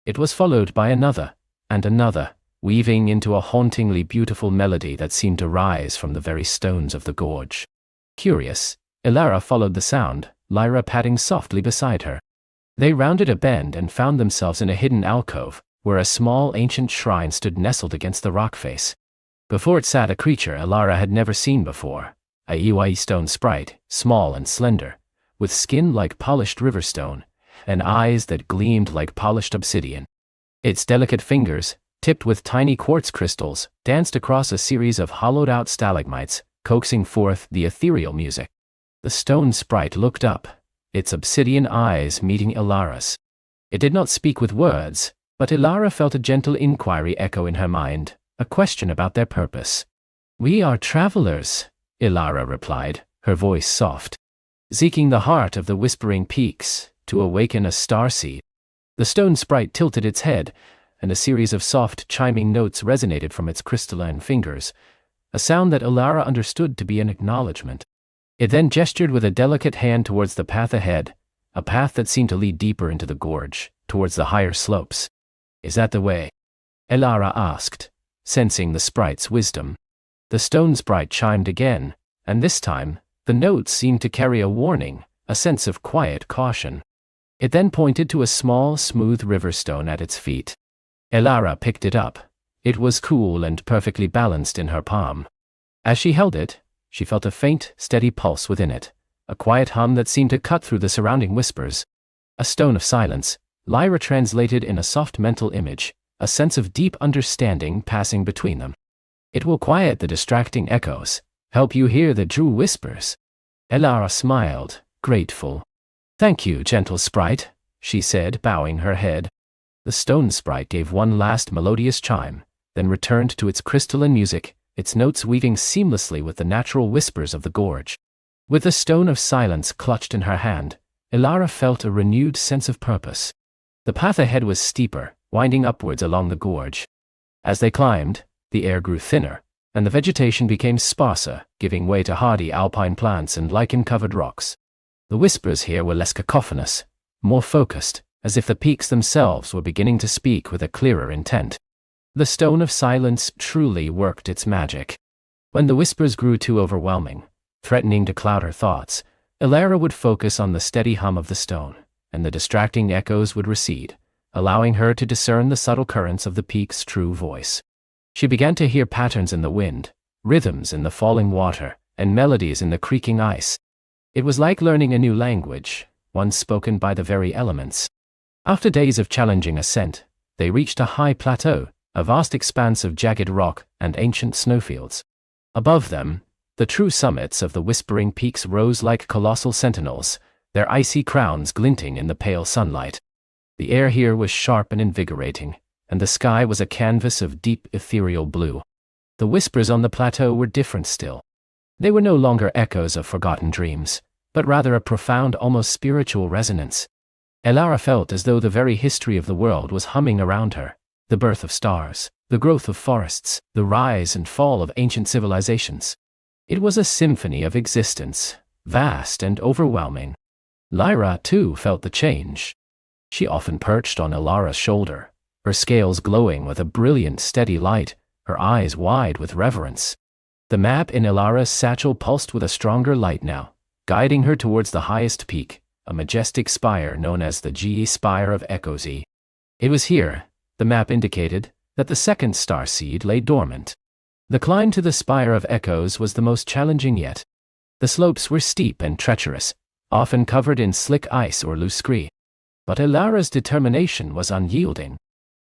It was followed by another, and another, weaving into a hauntingly beautiful melody that seemed to rise from the very stones of the gorge. Curious, Elara followed the sound, Lyra padding softly beside her. They rounded a bend and found themselves in a hidden alcove, where a small ancient shrine stood nestled against the rock face. Before it sat a creature Elara had never seen before, a Iwai stone sprite, small and slender, with skin like polished riverstone, and eyes that gleamed like polished obsidian. Its delicate fingers, tipped with tiny quartz crystals, danced across a series of hollowed-out stalagmites, coaxing forth the ethereal music. The stone sprite looked up, its obsidian eyes meeting Elara's. It did not speak with words, but Elara felt a gentle inquiry echo in her mind, a question about their purpose. "We are travelers," Elara replied, her voice soft. "Seeking the heart of the whispering peaks, to awaken a starseed." The stone sprite tilted its head, and a series of soft chiming notes resonated from its crystalline fingers, a sound that Elara understood to be an acknowledgement. It then gestured with a delicate hand towards the path ahead, a path that seemed to lead deeper into the gorge, towards the higher slopes. "Is that the way?" Elara asked, sensing the sprite's wisdom. The stone sprite chimed again, and this time, the notes seemed to carry a warning, a sense of quiet caution. It then pointed to a small, smooth riverstone at its feet. Elara picked it up. It was cool and perfectly balanced in her palm. As she held it, she felt a faint, steady pulse within it, a quiet hum that seemed to cut through the surrounding whispers. A stone of silence, Lyra translated in a soft mental image, a sense of deep understanding passing between them. "It will quiet the distracting echoes, help you hear the true whispers." Elara smiled, grateful. "Thank you, gentle sprite," she said, bowing her head. The stone sprite gave one last melodious chime, then returned to its crystalline music, its notes weaving seamlessly with the natural whispers of the gorge. With the stone of silence clutched in her hand, Elara felt a renewed sense of purpose. The path ahead was steeper, winding upwards along the gorge. As they climbed, the air grew thinner, and the vegetation became sparser, giving way to hardy alpine plants and lichen-covered rocks. The whispers here were less cacophonous, more focused, as if the peaks themselves were beginning to speak with a clearer intent. The stone of silence truly worked its magic. When the whispers grew too overwhelming, threatening to cloud her thoughts, Elara would focus on the steady hum of the stone, and the distracting echoes would recede, allowing her to discern the subtle currents of the peak's true voice. She began to hear patterns in the wind, rhythms in the falling water, and melodies in the creaking ice. It was like learning a new language, one spoken by the very elements. After days of challenging ascent, they reached a high plateau, a vast expanse of jagged rock and ancient snowfields. Above them, the true summits of the whispering peaks rose like colossal sentinels, their icy crowns glinting in the pale sunlight. The air here was sharp and invigorating, and the sky was a canvas of deep ethereal blue. The whispers on the plateau were different still. They were no longer echoes of forgotten dreams, but rather a profound, almost spiritual resonance. Elara felt as though the very history of the world was humming around her, the birth of stars, the growth of forests, the rise and fall of ancient civilizations. It was a symphony of existence, vast and overwhelming. Lyra, too, felt the change. She often perched on Elara's shoulder, her scales glowing with a brilliant, steady light, her eyes wide with reverence. The map in Elara's satchel pulsed with a stronger light now, guiding her towards the highest peak, a majestic spire known as the Ge Spire of Echoes. It was here, the map indicated, that the second star seed lay dormant. The climb to the Spire of Echoes was the most challenging yet. The slopes were steep and treacherous, often covered in slick ice or loose scree. But Elara's determination was unyielding.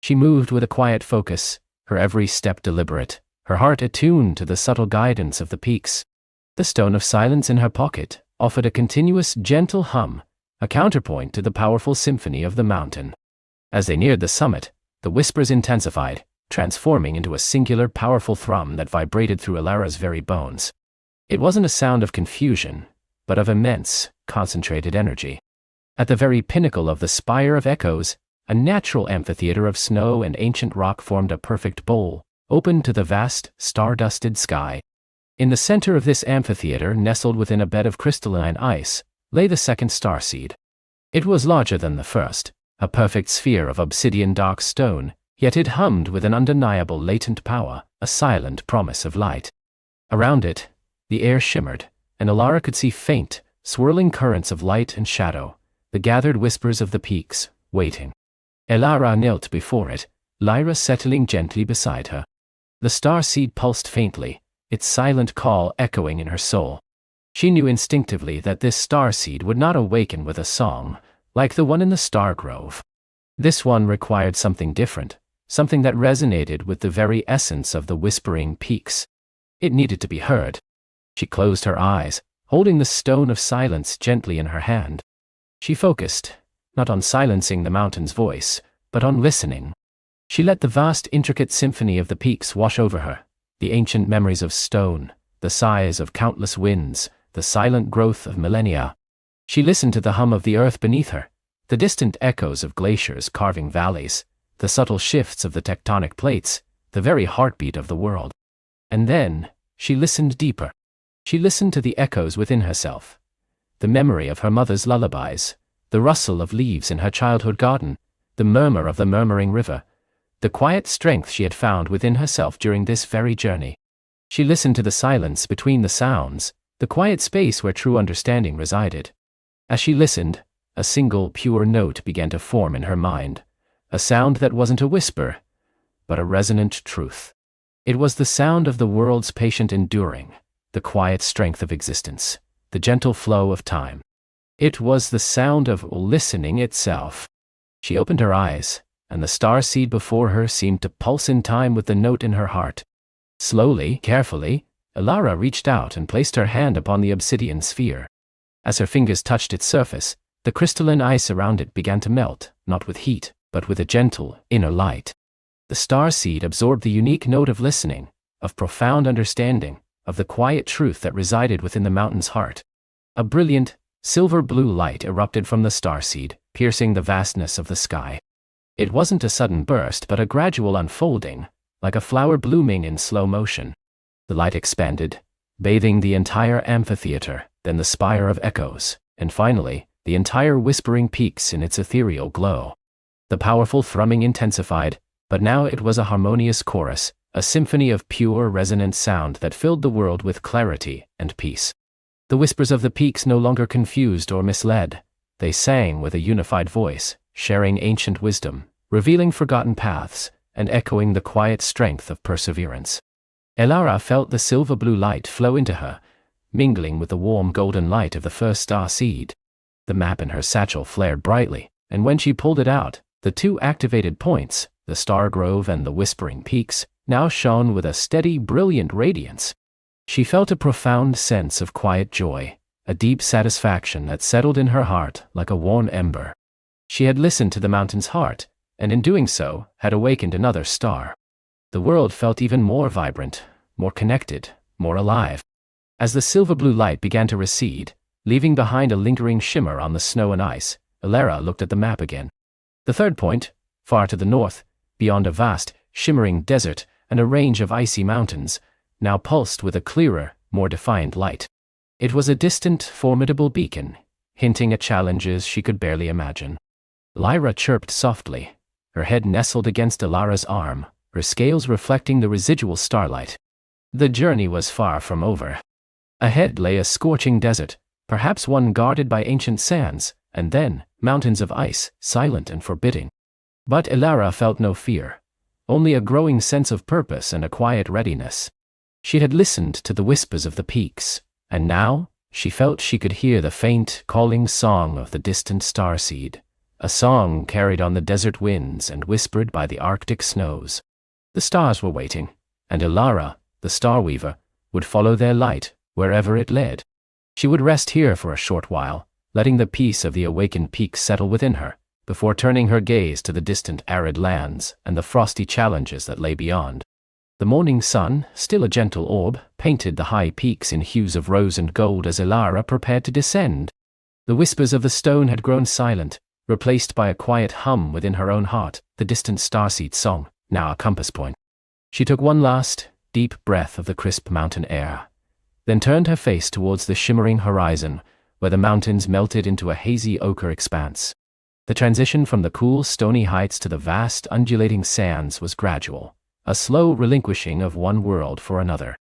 She moved with a quiet focus, her every step deliberate, her heart attuned to the subtle guidance of the peaks. The stone of silence in her pocket offered a continuous, gentle hum, a counterpoint to the powerful symphony of the mountain. As they neared the summit, the whispers intensified, transforming into a singular, powerful thrum that vibrated through Elara's very bones. It wasn't a sound of confusion, but of immense, concentrated energy. At the very pinnacle of the spire of echoes, a natural amphitheater of snow and ancient rock formed a perfect bowl, open to the vast, star-dusted sky. In the center of this amphitheater, nestled within a bed of crystalline ice, lay the second starseed. It was larger than the first, a perfect sphere of obsidian dark stone, yet it hummed with an undeniable latent power, a silent promise of light. Around it, the air shimmered, and Elara could see faint, swirling currents of light and shadow, the gathered whispers of the peaks, waiting. Elara knelt before it, Lyra settling gently beside her. The starseed pulsed faintly, its silent call echoing in her soul. She knew instinctively that this starseed would not awaken with a song, like the one in the star grove. This one required something different, something that resonated with the very essence of the whispering peaks. It needed to be heard. She closed her eyes, holding the stone of silence gently in her hand. She focused, not on silencing the mountain's voice, but on listening. She let the vast intricate symphony of the peaks wash over her, the ancient memories of stone, the sighs of countless winds, the silent growth of millennia. She listened to the hum of the earth beneath her, the distant echoes of glaciers carving valleys, the subtle shifts of the tectonic plates, the very heartbeat of the world. And then, she listened deeper. She listened to the echoes within herself. The memory of her mother's lullabies, the rustle of leaves in her childhood garden, the murmur of the murmuring river, the quiet strength she had found within herself during this very journey. She listened to the silence between the sounds, the quiet space where true understanding resided. As she listened, a single pure note began to form in her mind, a sound that wasn't a whisper, but a resonant truth. It was the sound of the world's patient enduring, the quiet strength of existence, the gentle flow of time. It was the sound of listening itself. She opened her eyes, and the starseed before her seemed to pulse in time with the note in her heart. Slowly, carefully, Elara reached out and placed her hand upon the obsidian sphere. As her fingers touched its surface, the crystalline ice around it began to melt, not with heat, but with a gentle, inner light. The starseed absorbed the unique note of listening, of profound understanding, of the quiet truth that resided within the mountain's heart. A brilliant, silver-blue light erupted from the starseed, piercing the vastness of the sky. It wasn't a sudden burst but a gradual unfolding, like a flower blooming in slow motion. The light expanded, bathing the entire amphitheater, then the spire of echoes, and finally, the entire whispering peaks in its ethereal glow. The powerful thrumming intensified, but now it was a harmonious chorus, a symphony of pure, resonant sound that filled the world with clarity and peace. The whispers of the peaks no longer confused or misled. They sang with a unified voice, sharing ancient wisdom, revealing forgotten paths, and echoing the quiet strength of perseverance. Elara felt the silver-blue light flow into her, mingling with the warm golden light of the first star seed. The map in her satchel flared brightly, and when she pulled it out, the two activated points, the star grove and the whispering peaks, now shone with a steady, brilliant radiance. She felt a profound sense of quiet joy, a deep satisfaction that settled in her heart like a warm ember. She had listened to the mountain's heart, and in doing so, had awakened another star. The world felt even more vibrant, more connected, more alive. As the silver-blue light began to recede, leaving behind a lingering shimmer on the snow and ice, Elara looked at the map again. The third point, far to the north, beyond a vast, shimmering desert and a range of icy mountains, now pulsed with a clearer, more defiant light. It was a distant, formidable beacon, hinting at challenges she could barely imagine. Lyra chirped softly, her head nestled against Elara's arm, her scales reflecting the residual starlight. The journey was far from over. Ahead lay a scorching desert, perhaps one guarded by ancient sands, and then, mountains of ice, silent and forbidding. But Elara felt no fear, only a growing sense of purpose and a quiet readiness. She had listened to the whispers of the peaks, and now, she felt she could hear the faint, calling song of the distant starseed, a song carried on the desert winds and whispered by the Arctic snows. The stars were waiting, and Elara, the star weaver, would follow their light wherever it led. She would rest here for a short while, letting the peace of the awakened peaks settle within her, before turning her gaze to the distant arid lands and the frosty challenges that lay beyond. The morning sun, still a gentle orb, painted the high peaks in hues of rose and gold as Elara prepared to descend. The whispers of the stone had grown silent, replaced by a quiet hum within her own heart, the distant starseed song, now a compass point. She took one last, deep breath of the crisp mountain air, then turned her face towards the shimmering horizon, where the mountains melted into a hazy ochre expanse. The transition from the cool, stony heights to the vast, undulating sands was gradual, a slow relinquishing of one world for another.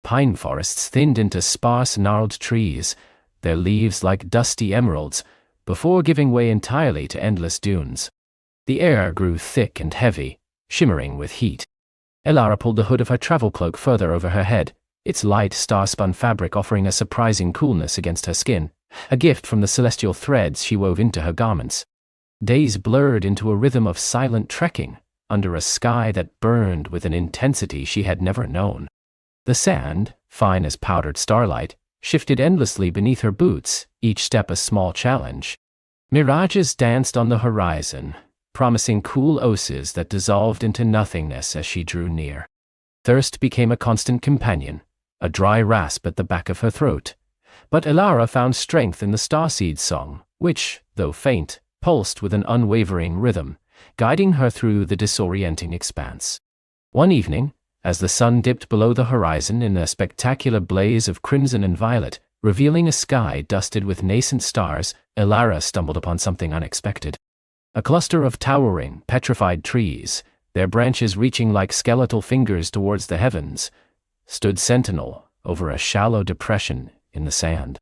Pine forests thinned into sparse, gnarled trees, their leaves like dusty emeralds, before giving way entirely to endless dunes. The air grew thick and heavy, shimmering with heat. Elara pulled the hood of her travel cloak further over her head, its light star-spun fabric offering a surprising coolness against her skin, a gift from the celestial threads she wove into her garments. Days blurred into a rhythm of silent trekking, under a sky that burned with an intensity she had never known. The sand, fine as powdered starlight, shifted endlessly beneath her boots, each step a small challenge. Mirages danced on the horizon, promising cool oases that dissolved into nothingness as she drew near. Thirst became a constant companion, a dry rasp at the back of her throat. But Elara found strength in the starseed song, which, though faint, pulsed with an unwavering rhythm, guiding her through the disorienting expanse. One evening, as the sun dipped below the horizon in a spectacular blaze of crimson and violet, revealing a sky dusted with nascent stars, Elara stumbled upon something unexpected. A cluster of towering, petrified trees, their branches reaching like skeletal fingers towards the heavens, stood sentinel over a shallow depression in the sand.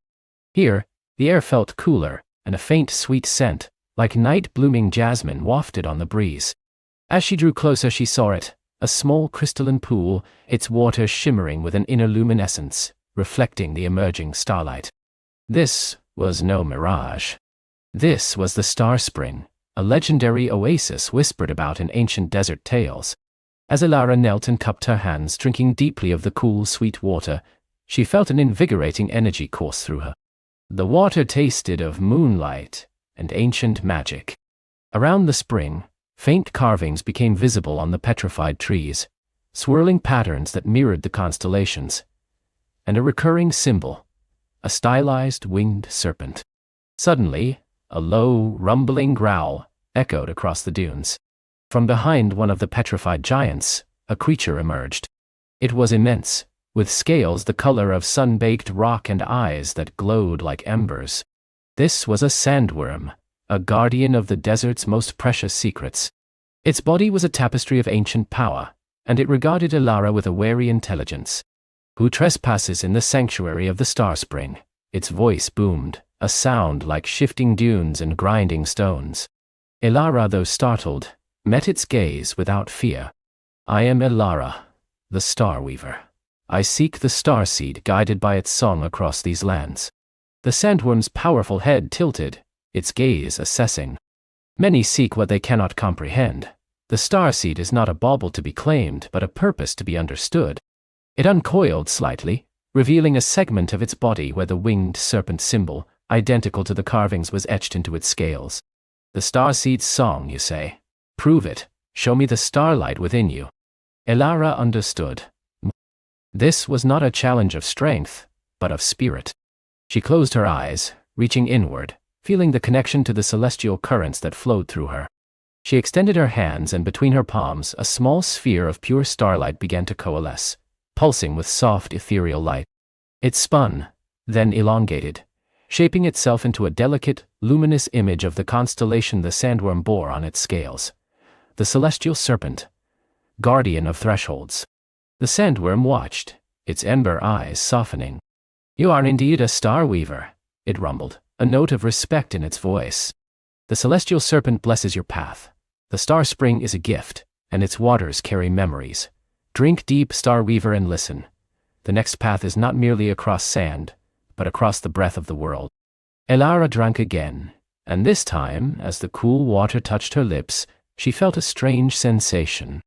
Here, the air felt cooler, and a faint sweet scent, like night-blooming jasmine, wafted on the breeze. As she drew closer, she saw it, a small crystalline pool, its water shimmering with an inner luminescence, reflecting the emerging starlight. This was no mirage. This was the Star Spring, a legendary oasis whispered about in ancient desert tales. As Elara knelt and cupped her hands, drinking deeply of the cool, sweet water, she felt an invigorating energy course through her. The water tasted of moonlight and ancient magic. Around the spring, faint carvings became visible on the petrified trees, swirling patterns that mirrored the constellations, and a recurring symbol, a stylized winged serpent. Suddenly, a low, rumbling growl echoed across the dunes. From behind one of the petrified giants, a creature emerged. It was immense, with scales the color of sun-baked rock and eyes that glowed like embers. This was a sandworm, a guardian of the desert's most precious secrets. Its body was a tapestry of ancient power, and it regarded Elara with a wary intelligence. "Who trespasses in the sanctuary of the Star Spring?" Its voice boomed, a sound like shifting dunes and grinding stones. Elara, though startled, met its gaze without fear. "I am Elara, the Star Weaver. I seek the starseed guided by its song across these lands." The sandworm's powerful head tilted, its gaze assessing. Many seek what they cannot comprehend. The starseed is not a bauble to be claimed, but a purpose to be understood. It uncoiled slightly, revealing a segment of its body where the winged serpent symbol, identical to the carvings, was etched into its scales. "The starseed's song, you say? Prove it. Show me the starlight within you." Elara understood. This was not a challenge of strength, but of spirit. She closed her eyes, reaching inward, feeling the connection to the celestial currents that flowed through her. She extended her hands, and between her palms a small sphere of pure starlight began to coalesce, pulsing with soft ethereal light. It spun, then elongated, shaping itself into a delicate, luminous image of the constellation the sandworm bore on its scales. The celestial serpent, guardian of thresholds. The sandworm watched, its ember eyes softening. "You are indeed a star weaver," it rumbled, a note of respect in its voice. "The celestial serpent blesses your path. The Star Spring is a gift, and its waters carry memories. Drink deep, Star Weaver, and listen. The next path is not merely across sand, but across the breath of the world." Elara drank again, and this time, as the cool water touched her lips, she felt a strange sensation.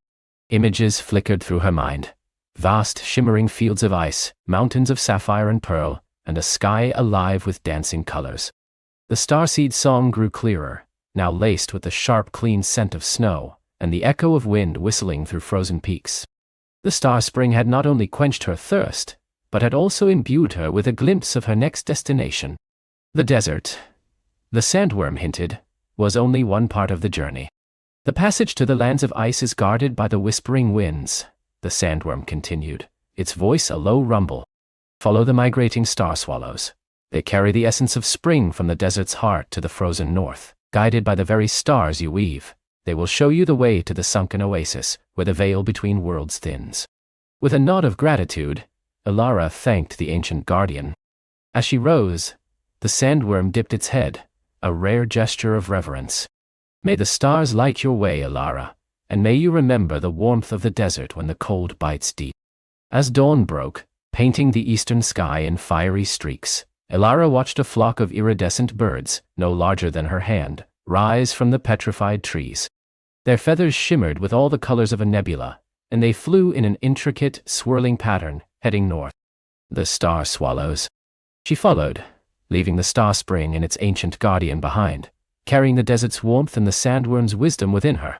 Images flickered through her mind. Vast, shimmering fields of ice, mountains of sapphire and pearl, and a sky alive with dancing colors. The starseed song grew clearer, now laced with the sharp, clean scent of snow, and the echo of wind whistling through frozen peaks. The star spring had not only quenched her thirst, but had also imbued her with a glimpse of her next destination. The desert, the sandworm hinted, was only one part of the journey. The passage to the lands of ice is guarded by the whispering winds, the sandworm continued, its voice a low rumble. Follow the migrating star swallows. They carry the essence of spring from the desert's heart to the frozen north. Guided by the very stars you weave, they will show you the way to the sunken oasis, where the veil between worlds thins. With a nod of gratitude, Elara thanked the ancient guardian. As she rose, the sandworm dipped its head, a rare gesture of reverence. May the stars light your way, Elara, and may you remember the warmth of the desert when the cold bites deep. As dawn broke, painting the eastern sky in fiery streaks, Elara watched a flock of iridescent birds, no larger than her hand, rise from the petrified trees. Their feathers shimmered with all the colors of a nebula, and they flew in an intricate, swirling pattern, heading north. The star swallows. She followed, leaving the star spring and its ancient guardian behind, carrying the desert's warmth and the sandworm's wisdom within her.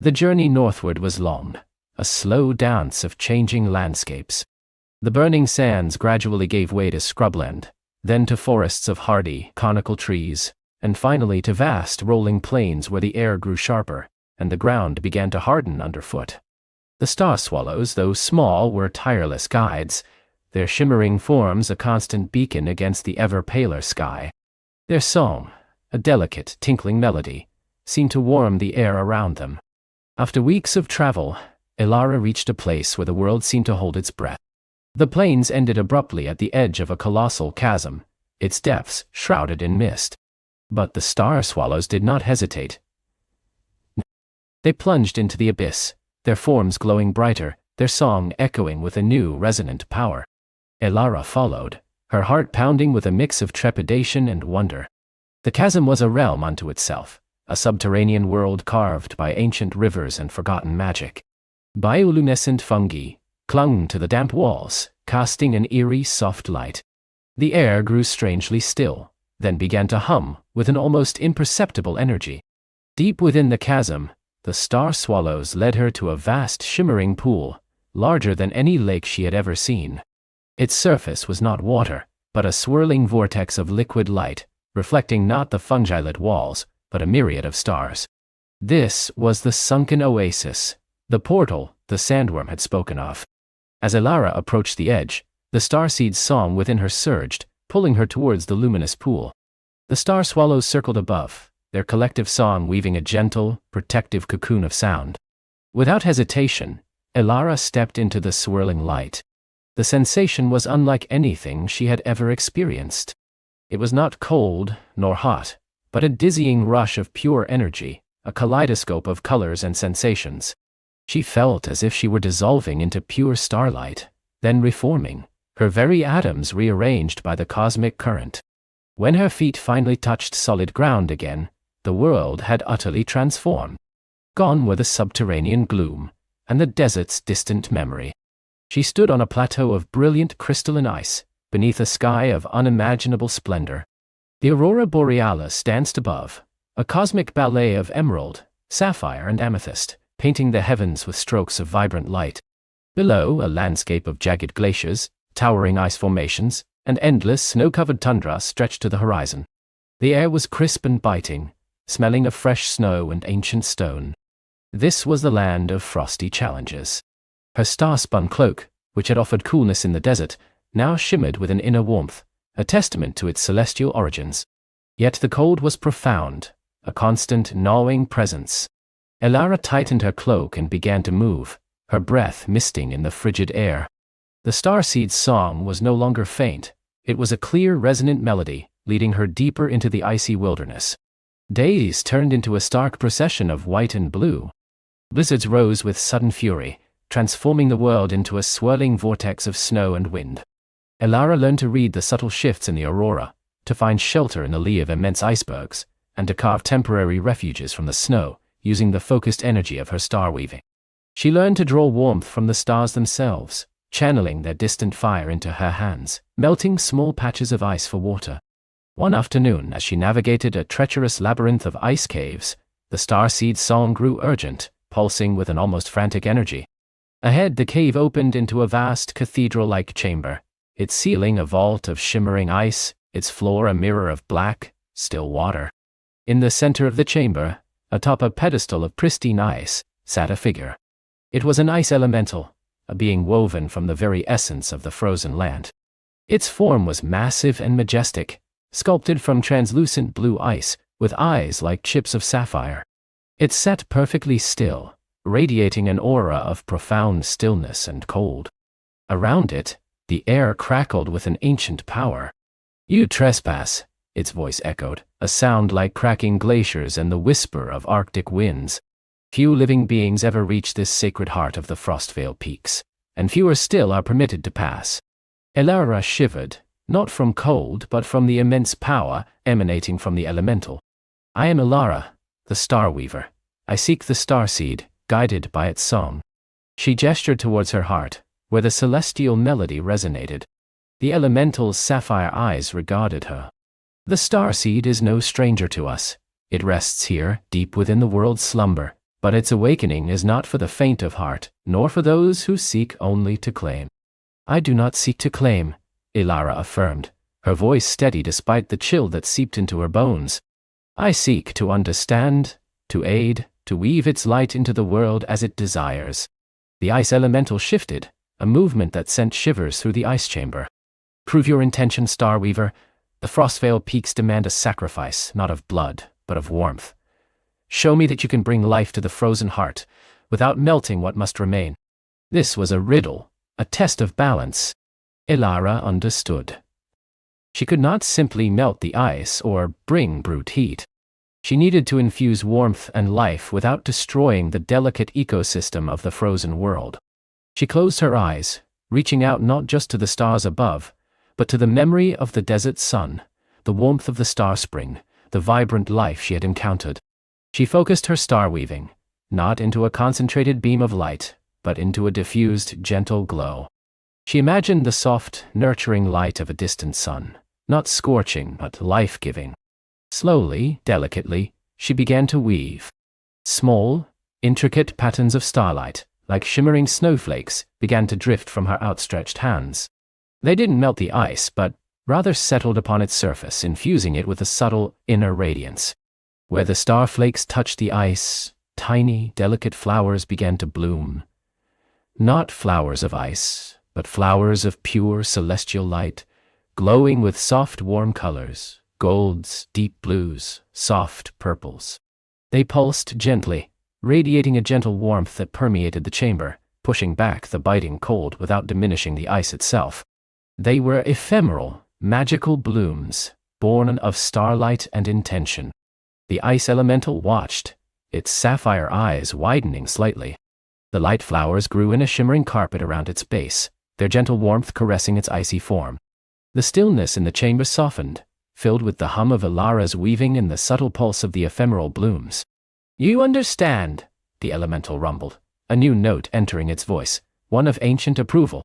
The journey northward was long, a slow dance of changing landscapes. The burning sands gradually gave way to scrubland, then to forests of hardy, conical trees, and finally to vast rolling plains where the air grew sharper, and the ground began to harden underfoot. The star swallows, though small, were tireless guides, their shimmering forms a constant beacon against the ever-paler sky. Their song, a delicate, tinkling melody, seemed to warm the air around them. After weeks of travel, Elara reached a place where the world seemed to hold its breath. The plains ended abruptly at the edge of a colossal chasm, its depths shrouded in mist. But the star swallows did not hesitate. They plunged into the abyss, their forms glowing brighter, their song echoing with a new resonant power. Elara followed, her heart pounding with a mix of trepidation and wonder. The chasm was a realm unto itself, a subterranean world carved by ancient rivers and forgotten magic. Bioluminescent fungi clung to the damp walls, casting an eerie, soft light. The air grew strangely still, then began to hum with an almost imperceptible energy. Deep within the chasm, the star swallows led her to a vast shimmering pool, larger than any lake she had ever seen. Its surface was not water, but a swirling vortex of liquid light, reflecting not the fungi-lit walls, but a myriad of stars. This was the sunken oasis, the portal the sandworm had spoken of. As Elara approached the edge, the starseed's song within her surged, pulling her towards the luminous pool. The star swallows circled above, their collective song weaving a gentle, protective cocoon of sound. Without hesitation, Elara stepped into the swirling light. The sensation was unlike anything she had ever experienced. It was not cold, nor hot, but a dizzying rush of pure energy, a kaleidoscope of colors and sensations. She felt as if she were dissolving into pure starlight, then reforming, her very atoms rearranged by the cosmic current. When her feet finally touched solid ground again, the world had utterly transformed. Gone were the subterranean gloom, and the desert's distant memory. She stood on a plateau of brilliant crystalline ice, beneath a sky of unimaginable splendor. The aurora borealis danced above, a cosmic ballet of emerald, sapphire and amethyst, painting the heavens with strokes of vibrant light. Below, a landscape of jagged glaciers, towering ice formations, and endless snow-covered tundra stretched to the horizon. The air was crisp and biting, smelling of fresh snow and ancient stone. This was the land of frosty challenges. Her star-spun cloak, which had offered coolness in the desert, now shimmered with an inner warmth, a testament to its celestial origins. Yet the cold was profound, a constant, gnawing presence. Elara tightened her cloak and began to move, her breath misting in the frigid air. The starseed's song was no longer faint, it was a clear, resonant melody, leading her deeper into the icy wilderness. Days turned into a stark procession of white and blue. Blizzards rose with sudden fury, transforming the world into a swirling vortex of snow and wind. Elara learned to read the subtle shifts in the aurora, to find shelter in the lee of immense icebergs, and to carve temporary refuges from the snow, using the focused energy of her star weaving. She learned to draw warmth from the stars themselves, channeling their distant fire into her hands, melting small patches of ice for water. One afternoon, as she navigated a treacherous labyrinth of ice caves, the starseed's song grew urgent, pulsing with an almost frantic energy. Ahead, the cave opened into a vast cathedral-like chamber, its ceiling a vault of shimmering ice, its floor a mirror of black, still water. In the center of the chamber, atop a pedestal of pristine ice, sat a figure. It was an ice elemental, a being woven from the very essence of the frozen land. Its form was massive and majestic, sculpted from translucent blue ice, with eyes like chips of sapphire. It sat perfectly still, radiating an aura of profound stillness and cold. Around it, the air crackled with an ancient power. "You trespass," its voice echoed, a sound like cracking glaciers and the whisper of Arctic winds. Few living beings ever reach this sacred heart of the Frostvale Peaks, and fewer still are permitted to pass. Elara shivered, not from cold but from the immense power emanating from the elemental. "I am Elara, the Star Weaver. I seek the starseed, guided by its song." She gestured towards her heart, where the celestial melody resonated. The elemental's sapphire eyes regarded her. "The starseed is no stranger to us. It rests here, deep within the world's slumber, but its awakening is not for the faint of heart, nor for those who seek only to claim." "I do not seek to claim," Elara affirmed, her voice steady despite the chill that seeped into her bones. "I seek to understand, to aid, to weave its light into the world as it desires." The ice elemental shifted, a movement that sent shivers through the ice chamber. "Prove your intention, Star Weaver. The Frostvale Peaks demand a sacrifice, not of blood, but of warmth. Show me that you can bring life to the frozen heart, without melting what must remain." This was a riddle, a test of balance. Elara understood. She could not simply melt the ice or bring brute heat. She needed to infuse warmth and life without destroying the delicate ecosystem of the frozen world. She closed her eyes, reaching out not just to the stars above, but to the memory of the desert sun, the warmth of the star spring, the vibrant life she had encountered. She focused her star weaving, not into a concentrated beam of light, but into a diffused, gentle glow. She imagined the soft, nurturing light of a distant sun, not scorching but life-giving. Slowly, delicately, she began to weave. Small, intricate patterns of starlight, like shimmering snowflakes, began to drift from her outstretched hands. They didn't melt the ice, but rather settled upon its surface, infusing it with a subtle inner radiance. Where the starflakes touched the ice, tiny, delicate flowers began to bloom. Not flowers of ice, but flowers of pure celestial light, glowing with soft, warm colors, golds, deep blues, soft purples. They pulsed gently, radiating a gentle warmth that permeated the chamber, pushing back the biting cold without diminishing the ice itself. They were ephemeral, magical blooms, born of starlight and intention. The ice elemental watched, its sapphire eyes widening slightly. The light flowers grew in a shimmering carpet around its base, their gentle warmth caressing its icy form. The stillness in the chamber softened, filled with the hum of Elara's weaving and the subtle pulse of the ephemeral blooms. "You understand," the elemental rumbled, a new note entering its voice, one of ancient approval.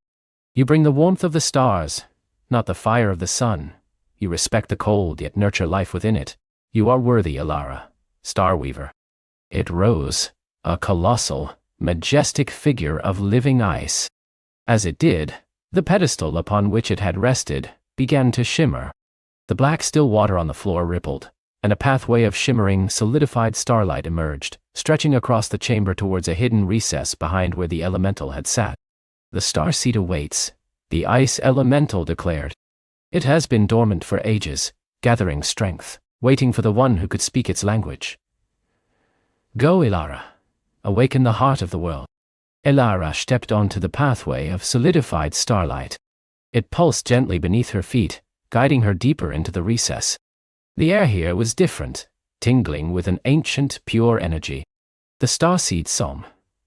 "You bring the warmth of the stars, not the fire of the sun. You respect the cold, yet nurture life within it. You are worthy, Elara, Star Weaver." It rose, a colossal, majestic figure of living ice. As it did, the pedestal upon which it had rested began to shimmer. The black still water on the floor rippled, and a pathway of shimmering, solidified starlight emerged, stretching across the chamber towards a hidden recess behind where the elemental had sat. "The starseed awaits," the ice elemental declared. "It has been dormant for ages, gathering strength, waiting for the one who could speak its language. Go, Elara. Awaken the heart of the world." Elara stepped onto the pathway of solidified starlight. It pulsed gently beneath her feet, guiding her deeper into the recess. The air here was different, tingling with an ancient, pure energy. The starseed song,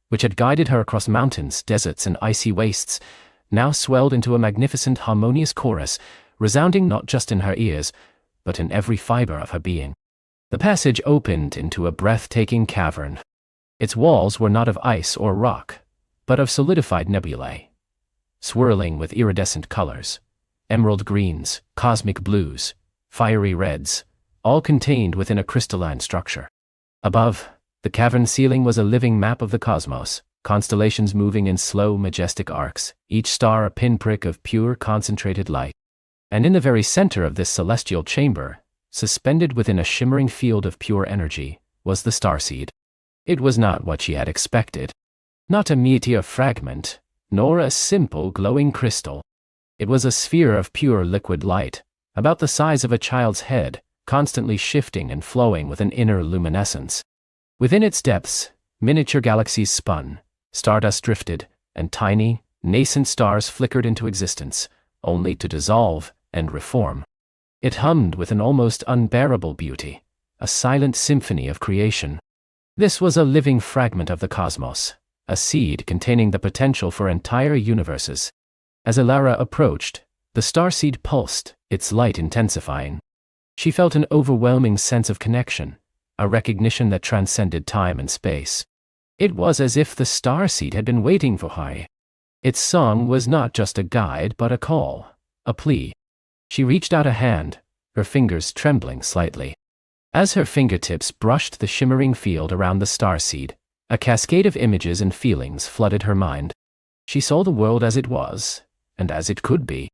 which had guided her across mountains, deserts, and icy wastes, now swelled into a magnificent, harmonious chorus, resounding not just in her ears, but in every fiber of her being. The passage opened into a breathtaking cavern. Its walls were not of ice or rock, but of solidified nebulae, swirling with iridescent colors, emerald greens, cosmic blues, fiery reds, all contained within a crystalline structure. Above, the cavern ceiling was a living map of the cosmos, constellations moving in slow, majestic arcs, each star a pinprick of pure, concentrated light. And in the very center of this celestial chamber, suspended within a shimmering field of pure energy, was the starseed. It was not what she had expected. Not a meteor fragment, nor a simple glowing crystal. It was a sphere of pure liquid light, about the size of a child's head, constantly shifting and flowing with an inner luminescence. Within its depths, miniature galaxies spun, stardust drifted, and tiny, nascent stars flickered into existence, only to dissolve and reform. It hummed with an almost unbearable beauty, a silent symphony of creation. This was a living fragment of the cosmos, a seed containing the potential for entire universes. As Elara approached, the starseed pulsed, its light intensifying. She felt an overwhelming sense of connection, a recognition that transcended time and space. It was as if the starseed had been waiting for her. Its song was not just a guide but a call, a plea. She reached out a hand, her fingers trembling slightly. As her fingertips brushed the shimmering field around the starseed, a cascade of images and feelings flooded her mind. She saw the world as it was, and as it could be.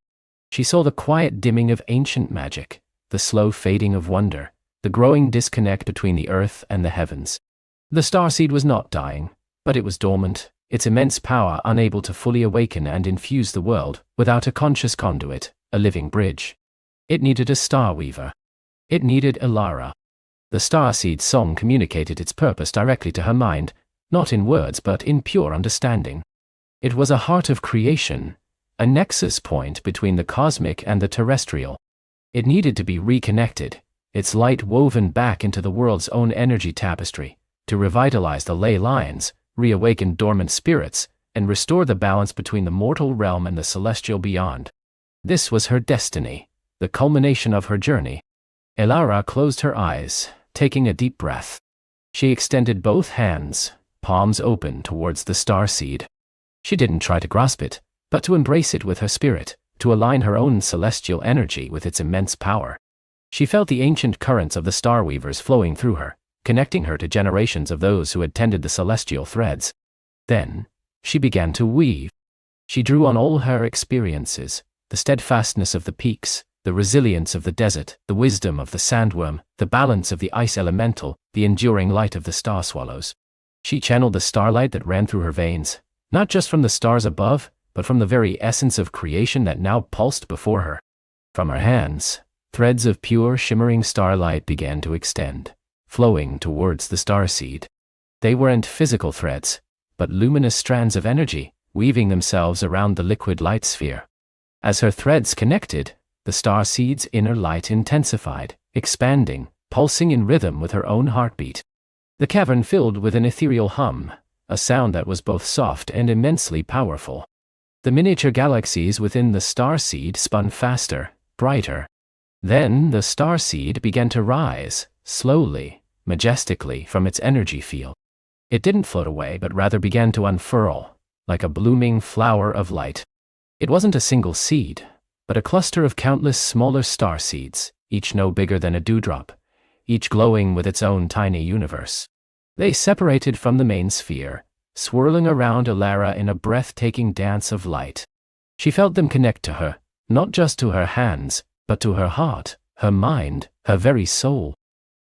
She saw the quiet dimming of ancient magic, the slow fading of wonder, the growing disconnect between the earth and the heavens. The starseed was not dying, but it was dormant, its immense power unable to fully awaken and infuse the world, without a conscious conduit, a living bridge. It needed a star weaver. It needed Elara. The starseed's song communicated its purpose directly to her mind, not in words but in pure understanding. It was a heart of creation, a nexus point between the cosmic and the terrestrial. It needed to be reconnected, its light woven back into the world's own energy tapestry, to revitalize the ley lines, reawaken dormant spirits, and restore the balance between the mortal realm and the celestial beyond. This was her destiny, the culmination of her journey. Elara closed her eyes, taking a deep breath. She extended both hands, palms open towards the starseed. She didn't try to grasp it, but to embrace it with her spirit, to align her own celestial energy with its immense power. She felt the ancient currents of the Star Weavers flowing through her, connecting her to generations of those who had tended the celestial threads. Then, she began to weave. She drew on all her experiences, the steadfastness of the peaks, the resilience of the desert, the wisdom of the sandworm, the balance of the ice elemental, the enduring light of the star swallows. She channeled the starlight that ran through her veins, not just from the stars above, but from the very essence of creation that now pulsed before her. From her hands, threads of pure shimmering starlight began to extend, flowing towards the starseed. They weren't physical threads, but luminous strands of energy, weaving themselves around the liquid light sphere. As her threads connected, the starseed's inner light intensified, expanding, pulsing in rhythm with her own heartbeat. The cavern filled with an ethereal hum, a sound that was both soft and immensely powerful. The miniature galaxies within the starseed spun faster, brighter. Then the starseed began to rise, slowly, majestically, from its energy field. It didn't float away but rather began to unfurl, like a blooming flower of light. It wasn't a single seed, but a cluster of countless smaller star seeds, each no bigger than a dewdrop, each glowing with its own tiny universe. They separated from the main sphere, swirling around Elara in a breathtaking dance of light. She felt them connect to her, not just to her hands, but to her heart, her mind, her very soul.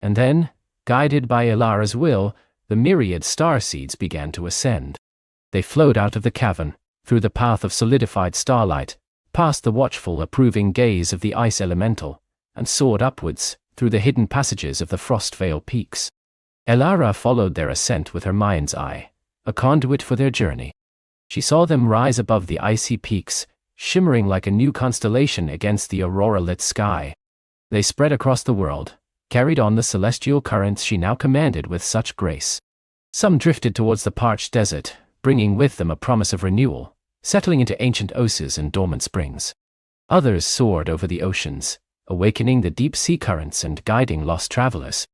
And then, guided by Elara's will, the myriad star seeds began to ascend. They flowed out of the cavern, through the path of solidified starlight, past the watchful, approving gaze of the ice elemental, and soared upwards, through the hidden passages of the frost-veiled peaks. Elara followed their ascent with her mind's eye, a conduit for their journey. She saw them rise above the icy peaks, shimmering like a new constellation against the aurora-lit sky. They spread across the world, carried on the celestial currents she now commanded with such grace. Some drifted towards the parched desert, bringing with them a promise of renewal, settling into ancient oases and dormant springs. Others soared over the oceans, awakening the deep sea currents and guiding lost travelers.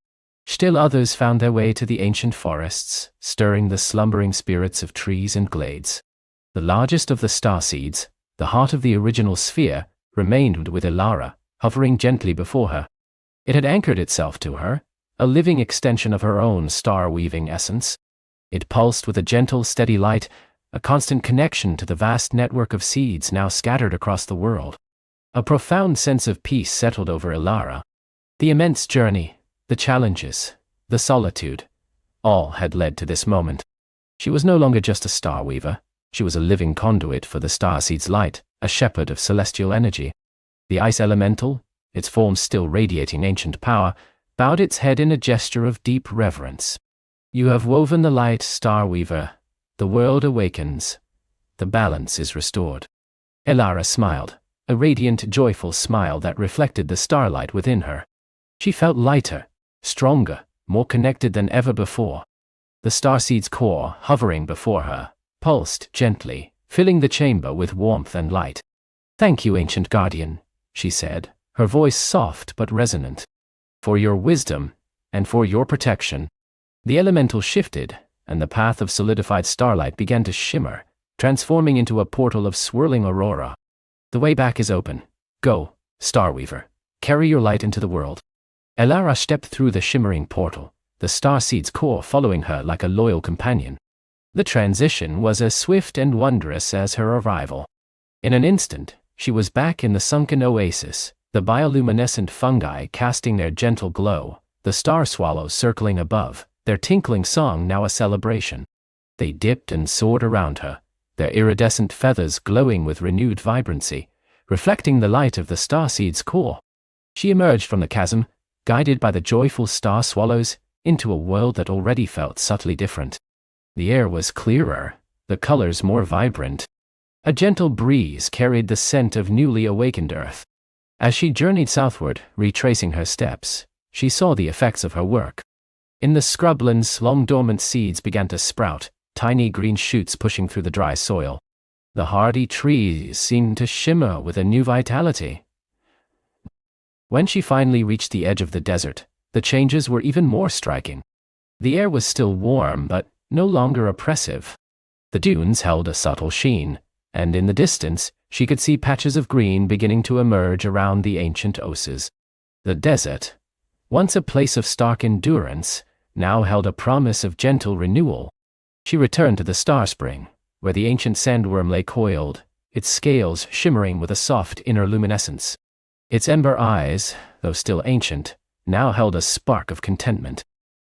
Still others found their way to the ancient forests, stirring the slumbering spirits of trees and glades. The largest of the starseeds, the heart of the original sphere, remained with Elara, hovering gently before her. It had anchored itself to her, a living extension of her own star-weaving essence. It pulsed with a gentle, steady light, a constant connection to the vast network of seeds now scattered across the world. A profound sense of peace settled over Elara. The immense journey, the challenges, the solitude, all had led to this moment. She was no longer just a star weaver. She was a living conduit for the starseed's light, a shepherd of celestial energy. The ice elemental, its form still radiating ancient power, bowed its head in a gesture of deep reverence. You have woven the light, star weaver. The world awakens. The balance is restored. Elara smiled, a radiant, joyful smile that reflected the starlight within her. She felt lighter, stronger, more connected than ever before. The starseed's core, hovering before her, pulsed gently, filling the chamber with warmth and light. "Thank you, ancient guardian," she said, her voice soft but resonant. "For your wisdom, and for your protection." The elemental shifted, and the path of solidified starlight began to shimmer, transforming into a portal of swirling aurora. "The way back is open. Go, Starweaver. Carry your light into the world." Elara stepped through the shimmering portal, the starseed's core following her like a loyal companion. The transition was as swift and wondrous as her arrival. In an instant, she was back in the sunken oasis, the bioluminescent fungi casting their gentle glow, the star swallows circling above, their tinkling song now a celebration. They dipped and soared around her, their iridescent feathers glowing with renewed vibrancy, reflecting the light of the starseed's core. She emerged from the chasm, guided by the joyful star swallows, into a world that already felt subtly different. The air was clearer, the colors more vibrant. A gentle breeze carried the scent of newly awakened earth. As she journeyed southward, retracing her steps, she saw the effects of her work. In the scrublands, long-dormant seeds began to sprout, tiny green shoots pushing through the dry soil. The hardy trees seemed to shimmer with a new vitality. When she finally reached the edge of the desert, the changes were even more striking. The air was still warm, but no longer oppressive. The dunes held a subtle sheen, and in the distance, she could see patches of green beginning to emerge around the ancient oses. The desert, once a place of stark endurance, now held a promise of gentle renewal. She returned to the star spring, where the ancient sandworm lay coiled, its scales shimmering with a soft inner luminescence. Its ember eyes, though still ancient, now held a spark of contentment.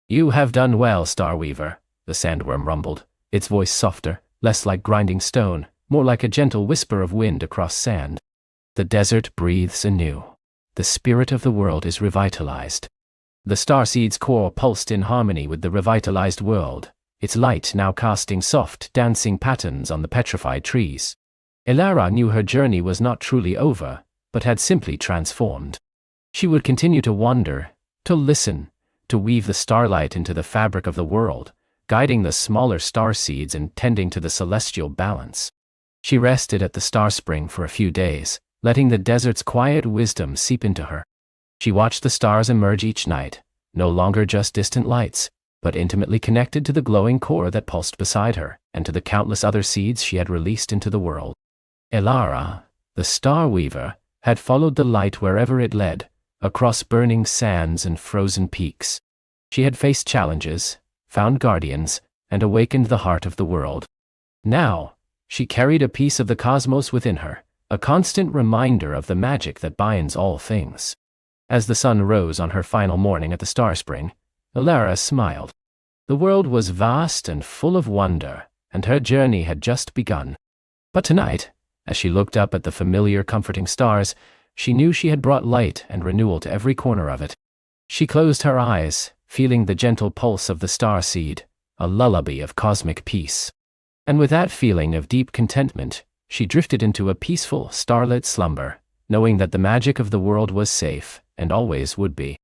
"You have done well, Starweaver," the sandworm rumbled, its voice softer, less like grinding stone, more like a gentle whisper of wind across sand. "The desert breathes anew. The spirit of the world is revitalized." The starseed's core pulsed in harmony with the revitalized world, its light now casting soft, dancing patterns on the petrified trees. Elara knew her journey was not truly over, but had simply transformed. She would continue to wander, to listen, to weave the starlight into the fabric of the world, guiding the smaller star seeds and tending to the celestial balance. She rested at the star spring for a few days, letting the desert's quiet wisdom seep into her. She watched the stars emerge each night, no longer just distant lights, but intimately connected to the glowing core that pulsed beside her, and to the countless other seeds she had released into the world. Elara, the star weaver, had followed the light wherever it led, across burning sands and frozen peaks. She had faced challenges, found guardians, and awakened the heart of the world. Now, she carried a piece of the cosmos within her, a constant reminder of the magic that binds all things. As the sun rose on her final morning at the star spring, Elara smiled. The world was vast and full of wonder, and her journey had just begun. But tonight, as she looked up at the familiar, comforting stars, she knew she had brought light and renewal to every corner of it. She closed her eyes, feeling the gentle pulse of the star seed, a lullaby of cosmic peace. And with that feeling of deep contentment, she drifted into a peaceful, starlit slumber, knowing that the magic of the world was safe, and always would be.